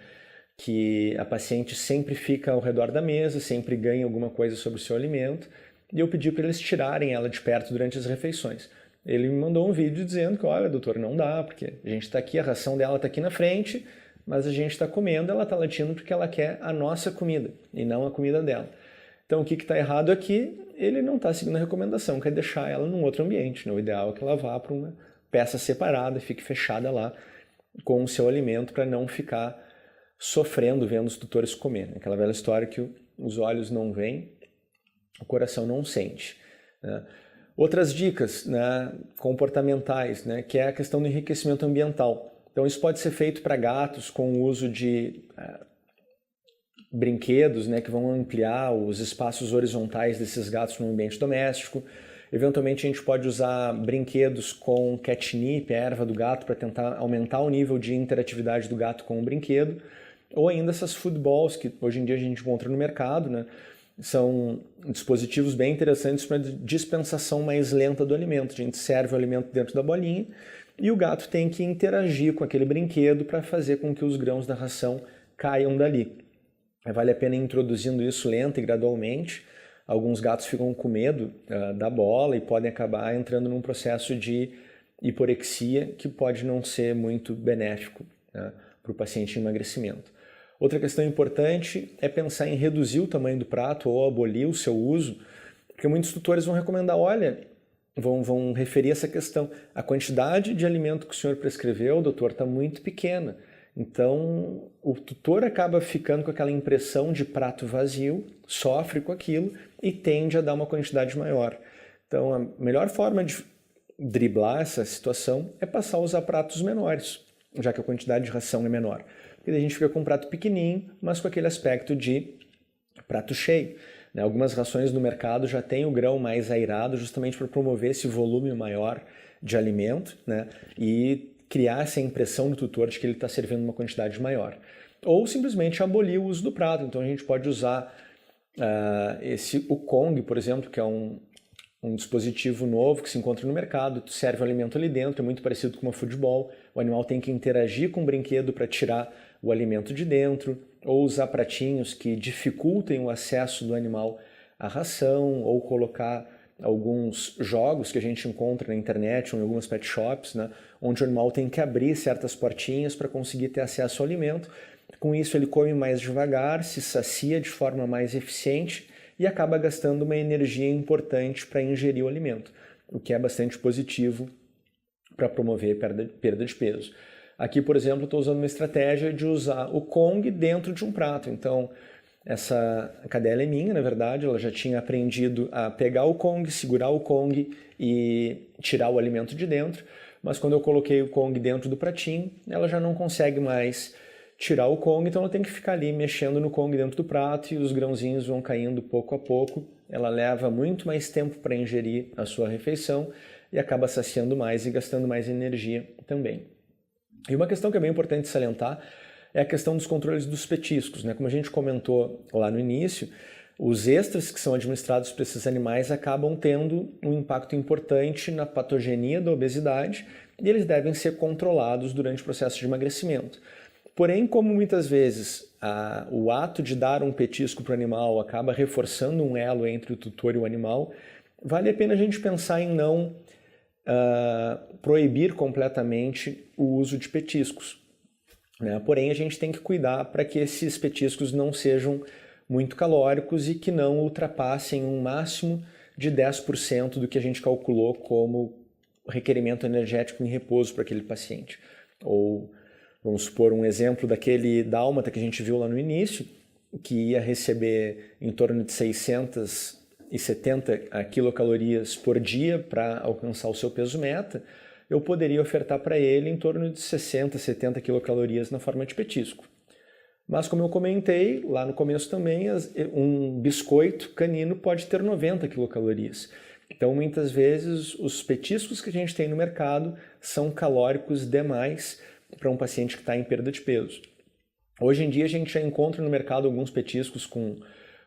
que a paciente sempre fica ao redor da mesa, sempre ganha alguma coisa sobre o seu alimento, e eu pedi para eles tirarem ela de perto durante as refeições. Ele me mandou um vídeo dizendo que, olha, doutor, não dá, porque a gente está aqui, a ração dela está aqui na frente, mas a gente está comendo, ela está latindo porque ela quer a nossa comida, e não a comida dela. Então, o que está errado aqui? Ele não está seguindo a recomendação, quer deixar ela num outro ambiente, né? O ideal é que ela vá para uma peça separada, fique fechada lá com o seu alimento para não ficar sofrendo vendo os tutores comer. Aquela velha história que os olhos não veem, o coração não sente, né? Outras dicas, né, comportamentais, né, que é a questão do enriquecimento ambiental. Então isso pode ser feito para gatos com o uso de brinquedos, né, que vão ampliar os espaços horizontais desses gatos no ambiente doméstico. Eventualmente a gente pode usar brinquedos com catnip, a erva do gato, para tentar aumentar o nível de interatividade do gato com o brinquedo. Ou ainda essas food balls que hoje em dia a gente encontra no mercado, né? São dispositivos bem interessantes para dispensação mais lenta do alimento. A gente serve o alimento dentro da bolinha e o gato tem que interagir com aquele brinquedo para fazer com que os grãos da ração caiam dali. Vale a pena ir introduzindo isso lenta e gradualmente. Alguns gatos ficam com medo da bola e podem acabar entrando num processo de hiporexia que pode não ser muito benéfico, né, para o paciente em emagrecimento. Outra questão importante é pensar em reduzir o tamanho do prato ou abolir o seu uso, porque muitos tutores vão recomendar, olha, vão referir essa questão. A quantidade de alimento que o senhor prescreveu, doutor, está muito pequena. Então, o tutor acaba ficando com aquela impressão de prato vazio, sofre com aquilo e tende a dar uma quantidade maior. Então, a melhor forma de driblar essa situação é passar a usar pratos menores, já que a quantidade de ração é menor. Porque daí a gente fica com um prato pequenininho, mas com aquele aspecto de prato cheio. Algumas rações no mercado já têm o grão mais airado justamente para promover esse volume maior de alimento, né? E criar essa impressão no tutor de que ele está servindo uma quantidade maior. Ou simplesmente abolir o uso do prato. Então a gente pode usar o Kong, por exemplo, que é um dispositivo novo que se encontra no mercado, tu serve o alimento ali dentro, é muito parecido com uma football, o animal tem que interagir com o brinquedo para tirar o alimento de dentro, ou usar pratinhos que dificultem o acesso do animal à ração, ou colocar alguns jogos que a gente encontra na internet ou em algumas pet shops, né, onde o animal tem que abrir certas portinhas para conseguir ter acesso ao alimento. Com isso ele come mais devagar, se sacia de forma mais eficiente e acaba gastando uma energia importante para ingerir o alimento, o que é bastante positivo para promover perda de peso. Aqui, por exemplo, estou usando uma estratégia de usar o Kong dentro de um prato. Então, essa cadela é minha, na verdade, ela já tinha aprendido a pegar o Kong, segurar o Kong e tirar o alimento de dentro, mas quando eu coloquei o Kong dentro do pratinho, ela já não consegue mais tirar o Kong, então ela tem que ficar ali mexendo no Kong dentro do prato e os grãozinhos vão caindo pouco a pouco. Ela leva muito mais tempo para ingerir a sua refeição e acaba saciando mais e gastando mais energia também. E uma questão que é bem importante salientar é a questão dos controles dos petiscos, né? Como a gente comentou lá no início, os extras que são administrados para esses animais acabam tendo um impacto importante na patogenia da obesidade e eles devem ser controlados durante o processo de emagrecimento. Porém, como muitas vezes o ato de dar um petisco para o animal acaba reforçando um elo entre o tutor e o animal, vale a pena a gente pensar em não proibir completamente o uso de petiscos, né? Porém, a gente tem que cuidar para que esses petiscos não sejam muito calóricos e que não ultrapassem um máximo de 10% do que a gente calculou como requerimento energético em repouso para aquele paciente. Ou, vamos supor, um exemplo daquele dálmata que a gente viu lá no início, que ia receber em torno de 670 quilocalorias por dia para alcançar o seu peso meta, eu poderia ofertar para ele em torno de 60, 70 quilocalorias na forma de petisco. Mas como eu comentei lá no começo também, um biscoito canino pode ter 90 quilocalorias. Então muitas vezes os petiscos que a gente tem no mercado são calóricos demais para um paciente que está em perda de peso. Hoje em dia a gente já encontra no mercado alguns petiscos com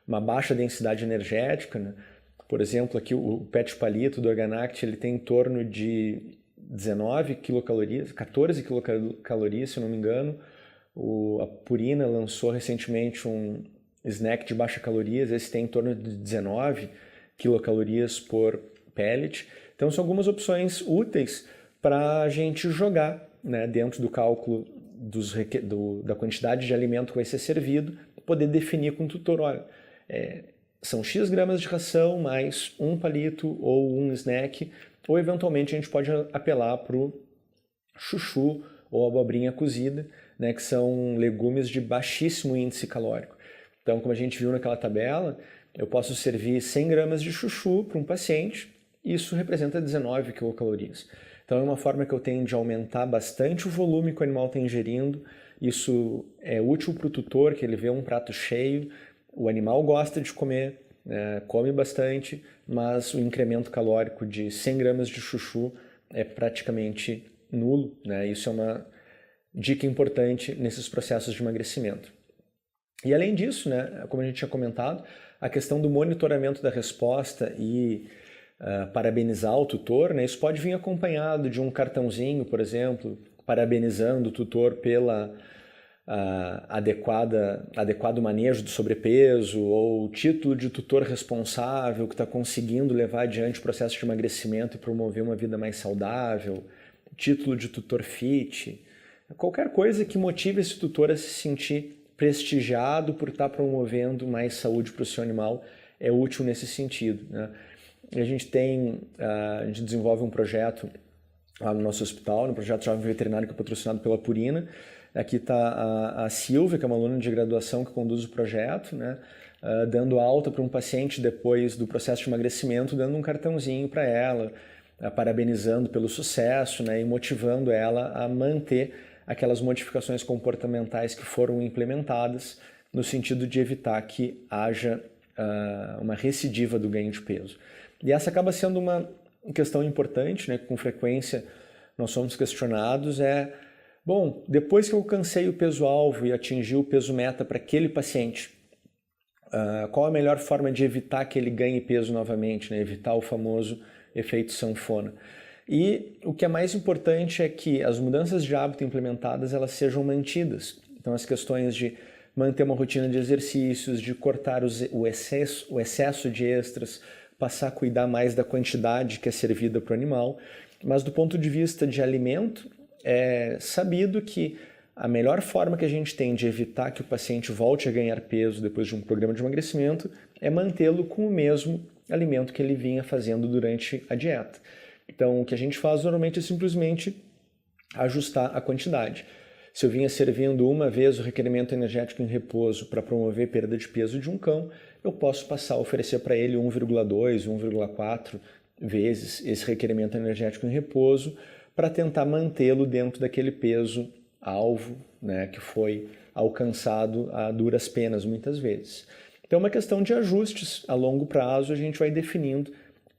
uma baixa densidade energética, né? Por exemplo, aqui o Pet Palito do Organact, ele tem em torno de 19 quilocalorias, 14 quilocalorias, se eu não me engano. A Purina lançou recentemente um snack de baixa calorias, esse tem em torno de 19 quilocalorias por pellet. Então são algumas opções úteis para a gente jogar, né, dentro do cálculo da quantidade de alimento que vai ser servido, poder definir com o tutor, olha, são X gramas de ração mais um palito ou um snack, ou eventualmente a gente pode apelar para o chuchu ou abobrinha cozida, né, que são legumes de baixíssimo índice calórico. Então, como a gente viu naquela tabela, eu posso servir 100 gramas de chuchu para um paciente, e isso representa 19 quilocalorias. Então, é uma forma que eu tenho de aumentar bastante o volume que o animal está ingerindo. Isso é útil para o tutor, que ele vê um prato cheio, o animal gosta de comer, come bastante, mas o incremento calórico de 100 gramas de chuchu é praticamente nulo, né? Isso é uma dica importante nesses processos de emagrecimento. E além disso, né, como a gente tinha comentado, a questão do monitoramento da resposta e parabenizar o tutor, né, isso pode vir acompanhado de um cartãozinho, por exemplo, parabenizando o tutor pela adequado manejo do sobrepeso, ou título de tutor responsável que está conseguindo levar adiante o processo de emagrecimento e promover uma vida mais saudável, título de tutor fit, qualquer coisa que motive esse tutor a se sentir prestigiado por estar promovendo mais saúde para o seu animal é útil nesse sentido, né? A gente desenvolve um projeto lá no nosso hospital, no projeto Jovem Veterinário, que é patrocinado pela Purina. Aqui está a Silvia, que é uma aluna de graduação que conduz o projeto, né? Dando alta para um paciente depois do processo de emagrecimento, dando um cartãozinho para ela, parabenizando pelo sucesso, né? E motivando ela a manter aquelas modificações comportamentais que foram implementadas no sentido de evitar que haja uma recidiva do ganho de peso. E essa acaba sendo uma questão importante, né? Com frequência nós somos questionados, bom, depois que eu alcancei o peso-alvo e atingi o peso meta para aquele paciente, qual a melhor forma de evitar que ele ganhe peso novamente, né? Evitar o famoso efeito sanfona. E o que é mais importante é que as mudanças de hábito implementadas elas sejam mantidas. Então as questões de manter uma rotina de exercícios, de cortar o excesso de extras, passar a cuidar mais da quantidade que é servida para o animal. Mas do ponto de vista de alimento, é sabido que a melhor forma que a gente tem de evitar que o paciente volte a ganhar peso depois de um programa de emagrecimento é mantê-lo com o mesmo alimento que ele vinha fazendo durante a dieta. Então, o que a gente faz normalmente é simplesmente ajustar a quantidade. Se eu vinha servindo uma vez o requerimento energético em repouso para promover perda de peso de um cão, eu posso passar a oferecer para ele 1,2, 1,4 vezes esse requerimento energético em repouso para tentar mantê-lo dentro daquele peso alvo, né, que foi alcançado a duras penas muitas vezes. Então é uma questão de ajustes. A longo prazo a gente vai definindo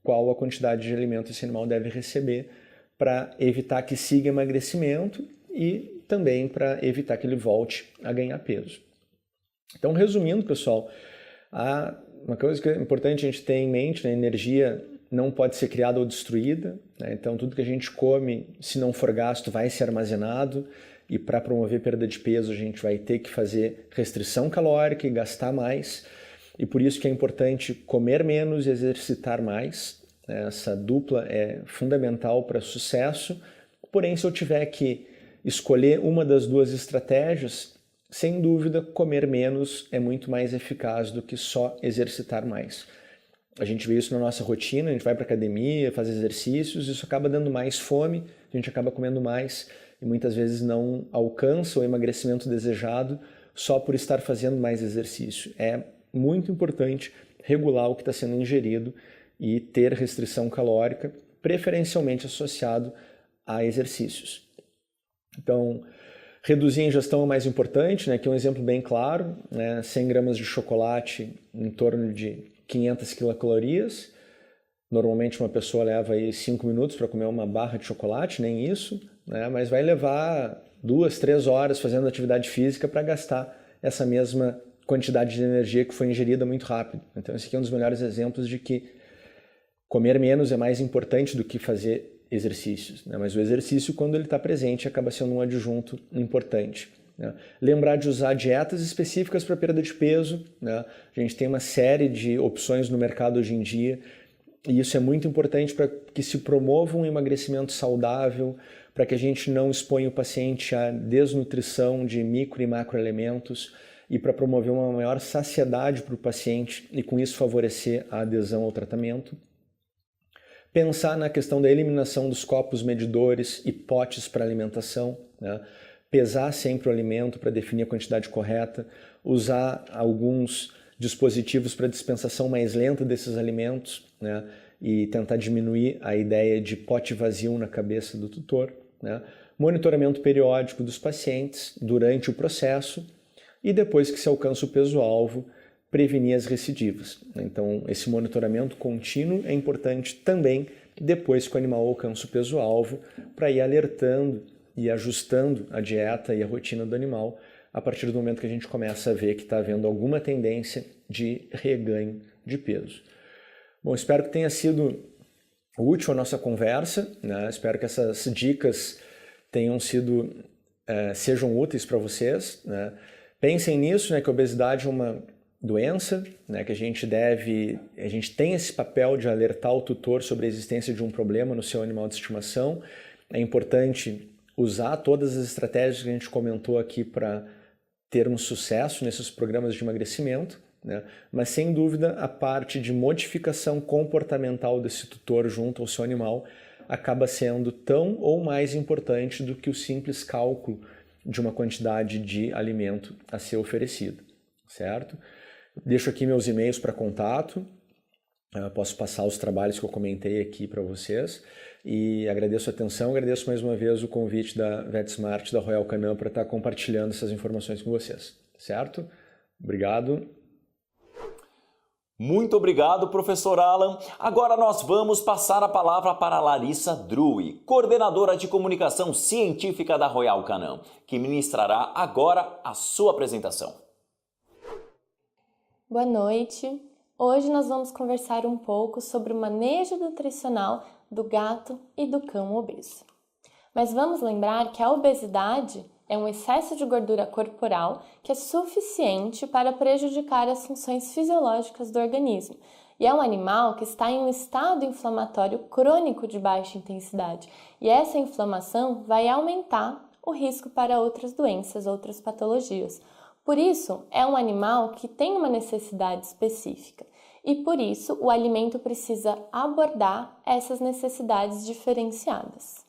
qual a quantidade de alimento esse animal deve receber para evitar que siga emagrecimento e também para evitar que ele volte a ganhar peso. Então, resumindo, pessoal, uma coisa que é importante a gente ter em mente, né, a energia não pode ser criada ou destruída, né? Então tudo que a gente come, se não for gasto, vai ser armazenado, e para promover perda de peso a gente vai ter que fazer restrição calórica e gastar mais, e por isso que é importante comer menos e exercitar mais. Essa dupla é fundamental para sucesso. Porém, se eu tiver que escolher uma das duas estratégias, sem dúvida, comer menos é muito mais eficaz do que só exercitar mais. A gente vê isso na nossa rotina, a gente vai para a academia, faz exercícios, isso acaba dando mais fome, a gente acaba comendo mais e muitas vezes não alcança o emagrecimento desejado só por estar fazendo mais exercício. É muito importante regular o que está sendo ingerido e ter restrição calórica, preferencialmente associado a exercícios. Então, reduzir a ingestão é o mais importante, né? Aqui é um exemplo bem claro, né? 100 gramas de chocolate em torno de 500 quilocalorias. Normalmente uma pessoa leva aí 5 minutos para comer uma barra de chocolate, nem isso, né? Mas vai levar 2, 3 horas fazendo atividade física para gastar essa mesma quantidade de energia que foi ingerida muito rápido. Então esse aqui é um dos melhores exemplos de que comer menos é mais importante do que fazer exercícios, né? Mas o exercício, quando ele está presente, acaba sendo um adjunto importante, né? Lembrar de usar dietas específicas para perda de peso, né? A gente tem uma série de opções no mercado hoje em dia e isso é muito importante para que se promova um emagrecimento saudável, para que a gente não exponha o paciente à desnutrição de micro e macroelementos e para promover uma maior saciedade para o paciente e com isso favorecer a adesão ao tratamento. Pensar na questão da eliminação dos copos medidores e potes para alimentação, né? Pesar sempre o alimento para definir a quantidade correta, usar alguns dispositivos para dispensação mais lenta desses alimentos, né? E tentar diminuir a ideia de pote vazio na cabeça do tutor, né? Monitoramento periódico dos pacientes durante o processo e depois que se alcança o peso-alvo, prevenir as recidivas. Então, esse monitoramento contínuo é importante também depois que o animal alcança o peso-alvo, para ir alertando e ajustando a dieta e a rotina do animal a partir do momento que a gente começa a ver que está havendo alguma tendência de reganho de peso. Bom, espero que tenha sido útil a nossa conversa, né? Espero que essas dicas sejam úteis para vocês, né? Pensem nisso, né, que a obesidade é uma doença, né, que a gente tem esse papel de alertar o tutor sobre a existência de um problema no seu animal de estimação. É importante usar todas as estratégias que a gente comentou aqui para termos sucesso nesses programas de emagrecimento, né? Mas sem dúvida a parte de modificação comportamental desse tutor junto ao seu animal acaba sendo tão ou mais importante do que o simples cálculo de uma quantidade de alimento a ser oferecido, certo? Deixo aqui meus e-mails para contato, posso passar os trabalhos que eu comentei aqui para vocês e agradeço a atenção, agradeço mais uma vez o convite da VetSmart, da Royal Canin, para estar compartilhando essas informações com vocês, certo? Obrigado. Muito obrigado, professor Alan. Agora nós vamos passar a palavra para a Larissa Drui, coordenadora de comunicação científica da Royal Canin, que ministrará agora a sua apresentação. Boa noite. Hoje nós vamos conversar um pouco sobre o manejo nutricional do gato e do cão obeso. Mas vamos lembrar que a obesidade é um excesso de gordura corporal que é suficiente para prejudicar as funções fisiológicas do organismo. E é um animal que está em um estado inflamatório crônico de baixa intensidade. E essa inflamação vai aumentar o risco para outras doenças, outras patologias. Por isso, é um animal que tem uma necessidade específica. E por isso, o alimento precisa abordar essas necessidades diferenciadas.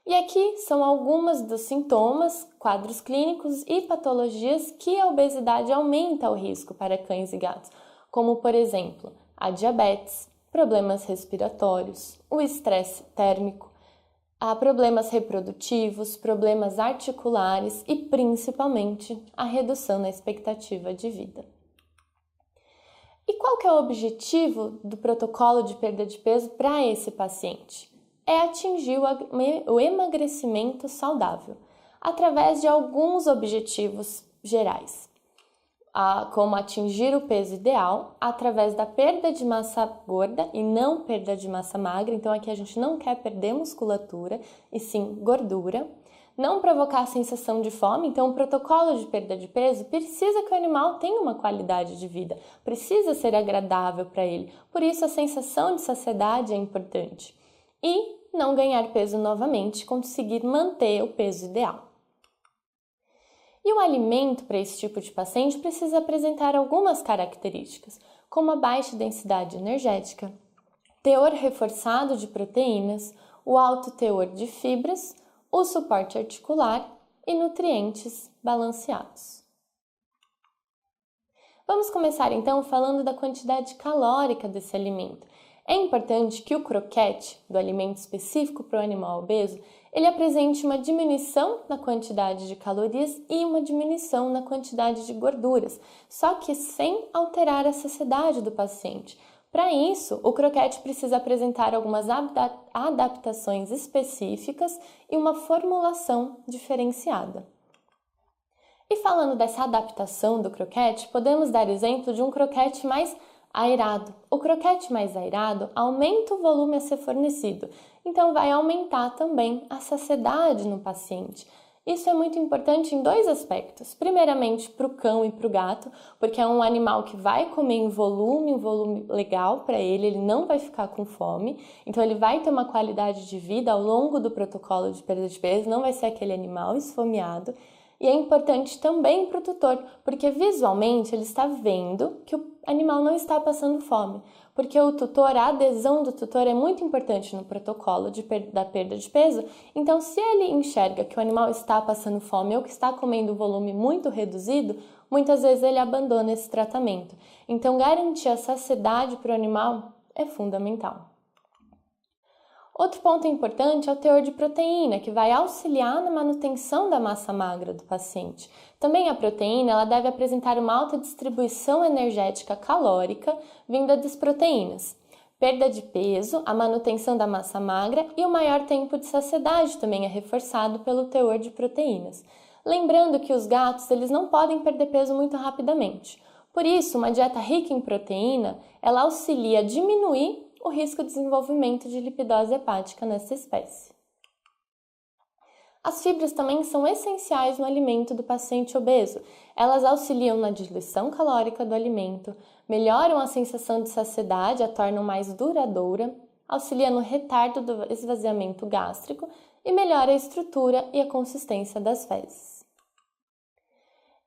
E aqui são alguns dos sintomas, quadros clínicos e patologias que a obesidade aumenta o risco para cães e gatos, como, por exemplo, a diabetes, problemas respiratórios, o estresse térmico, há problemas reprodutivos, problemas articulares e, principalmente, a redução na expectativa de vida. E qual que é o objetivo do protocolo de perda de peso para esse paciente? É atingir o emagrecimento saudável, através de alguns objetivos gerais, como atingir o peso ideal através da perda de massa gorda e não perda de massa magra. Então aqui a gente não quer perder musculatura e sim gordura. Não provocar a sensação de fome, então o protocolo de perda de peso precisa que o animal tenha uma qualidade de vida, precisa ser agradável para ele, por isso a sensação de saciedade é importante. E não ganhar peso novamente, conseguir manter o peso ideal. E o alimento para esse tipo de paciente precisa apresentar algumas características, como a baixa densidade energética, teor reforçado de proteínas, o alto teor de fibras, o suporte articular e nutrientes balanceados. Vamos começar então falando da quantidade calórica desse alimento. É importante que o croquete do alimento específico para o animal obeso, ele apresente uma diminuição na quantidade de calorias e uma diminuição na quantidade de gorduras, só que sem alterar a saciedade do paciente. Para isso, o croquete precisa apresentar algumas adaptações específicas e uma formulação diferenciada. E falando dessa adaptação do croquete, podemos dar exemplo de um croquete mais aerado. O croquete mais aerado aumenta o volume a ser fornecido, então vai aumentar também a saciedade no paciente. Isso é muito importante em dois aspectos. Primeiramente, para o cão e para o gato, porque é um animal que vai comer em volume, um volume legal para ele não vai ficar com fome, então ele vai ter uma qualidade de vida ao longo do protocolo de perda de peso, não vai ser aquele animal esfomeado. E é importante também para o tutor, porque visualmente ele está vendo que o animal não está passando fome. Porque o tutor, a adesão do tutor é muito importante no protocolo da perda de peso. Então, se ele enxerga que o animal está passando fome ou que está comendo um volume muito reduzido, muitas vezes ele abandona esse tratamento. Então, garantir a saciedade para o animal é fundamental. Outro ponto importante é o teor de proteína, que vai auxiliar na manutenção da massa magra do paciente. Também a proteína ela deve apresentar uma alta distribuição energética calórica vinda das proteínas. Perda de peso, a manutenção da massa magra e o maior tempo de saciedade também é reforçado pelo teor de proteínas. Lembrando que os gatos eles não podem perder peso muito rapidamente. Por isso, uma dieta rica em proteína ela auxilia a diminuir o risco de desenvolvimento de lipidose hepática nessa espécie. As fibras também são essenciais no alimento do paciente obeso. Elas auxiliam na diluição calórica do alimento, melhoram a sensação de saciedade, a tornam mais duradoura, auxiliam no retardo do esvaziamento gástrico e melhora a estrutura e a consistência das fezes.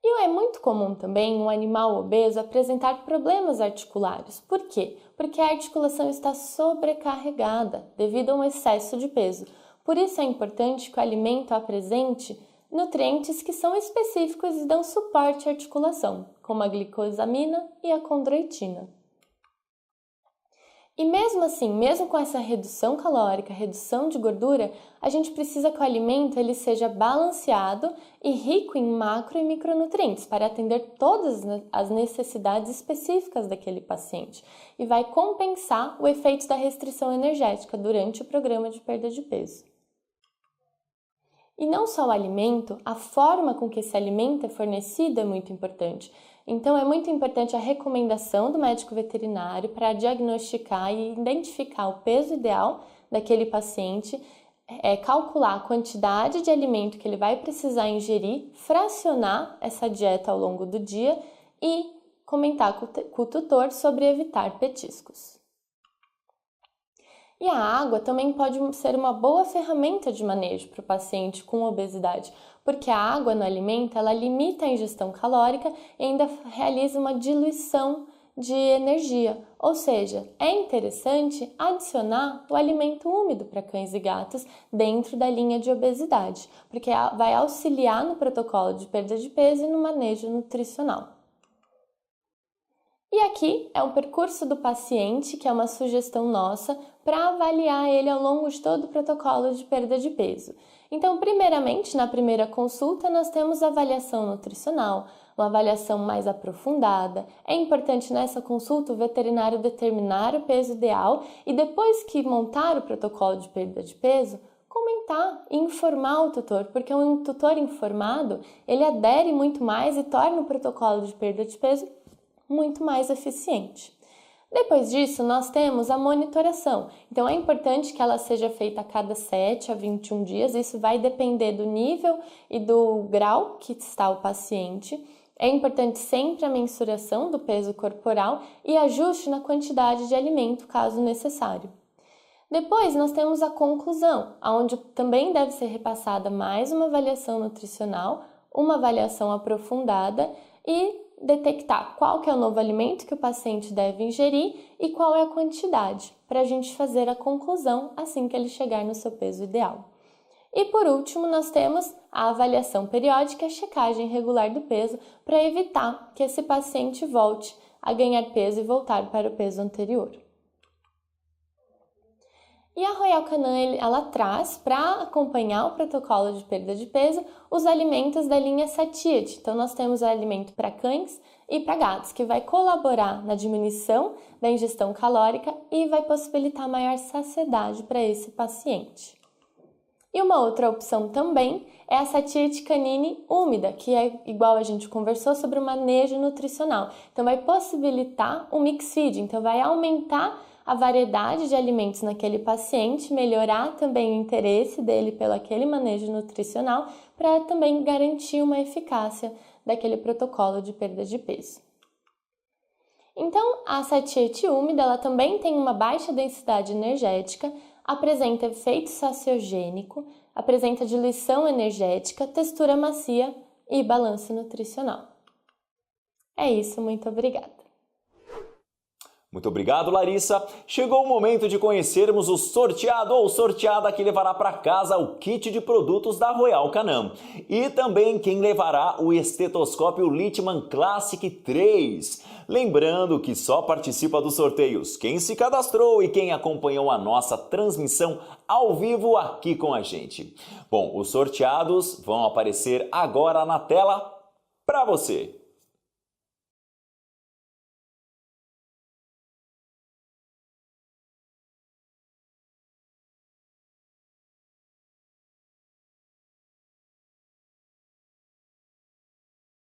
E é muito comum também um animal obeso apresentar problemas articulares. Por quê? Porque a articulação está sobrecarregada devido a um excesso de peso. Por isso é importante que o alimento apresente nutrientes que são específicos e dão suporte à articulação, como a glicosamina e a condroitina. E mesmo assim, mesmo com essa redução calórica, redução de gordura, a gente precisa que o alimento ele seja balanceado e rico em macro e micronutrientes para atender todas as necessidades específicas daquele paciente e vai compensar o efeito da restrição energética durante o programa de perda de peso. E não só o alimento, a forma com que esse alimento é fornecido é muito importante. Então, é muito importante a recomendação do médico veterinário para diagnosticar e identificar o peso ideal daquele paciente, calcular a quantidade de alimento que ele vai precisar ingerir, fracionar essa dieta ao longo do dia e comentar com o tutor sobre evitar petiscos. E a água também pode ser uma boa ferramenta de manejo para o paciente com obesidade, porque a água no alimento ela limita a ingestão calórica e ainda realiza uma diluição de energia. Ou seja, é interessante adicionar o alimento úmido para cães e gatos dentro da linha de obesidade, porque vai auxiliar no protocolo de perda de peso e no manejo nutricional. E aqui é um percurso do paciente, que é uma sugestão nossa, para avaliar ele ao longo de todo o protocolo de perda de peso. Então, primeiramente, na primeira consulta, nós temos a avaliação nutricional, uma avaliação mais aprofundada. É importante nessa consulta o veterinário determinar o peso ideal e depois que montar o protocolo de perda de peso, comentar e informar o tutor, porque um tutor informado, ele adere muito mais e torna o protocolo de perda de peso muito mais eficiente. Depois disso, nós temos a monitoração. Então, é importante que ela seja feita a cada 7 a 21 dias. Isso vai depender do nível e do grau que está o paciente. É importante sempre a mensuração do peso corporal e ajuste na quantidade de alimento, caso necessário. Depois, nós temos a conclusão, onde também deve ser repassada mais uma avaliação nutricional, uma avaliação aprofundada e detectar qual que é o novo alimento que o paciente deve ingerir e qual é a quantidade, para a gente fazer a conclusão assim que ele chegar no seu peso ideal. E por último, nós temos a avaliação periódica e a checagem regular do peso para evitar que esse paciente volte a ganhar peso e voltar para o peso anterior. E a Royal Canin, ela traz, para acompanhar o protocolo de perda de peso, os alimentos da linha Satiety. Então, nós temos o alimento para cães e para gatos, que vai colaborar na diminuição da ingestão calórica e vai possibilitar maior saciedade para esse paciente. E uma outra opção também é a Satiety Canine úmida, que é igual a gente conversou sobre o manejo nutricional. Então, vai possibilitar o mix feed, então vai aumentar a variedade de alimentos naquele paciente, melhorar também o interesse dele pelo aquele manejo nutricional para também garantir uma eficácia daquele protocolo de perda de peso. Então, a Satiety úmida ela também tem uma baixa densidade energética, apresenta efeito saciogênico, apresenta diluição energética, textura macia e balanço nutricional. É isso, muito obrigada. Muito obrigado, Larissa. Chegou o momento de conhecermos o sorteado ou sorteada que levará para casa o kit de produtos da Royal Canin. E também quem levará o estetoscópio Littmann Classic 3. Lembrando que só participa dos sorteios quem se cadastrou e quem acompanhou a nossa transmissão ao vivo aqui com a gente. Bom, os sorteados vão aparecer agora na tela para você.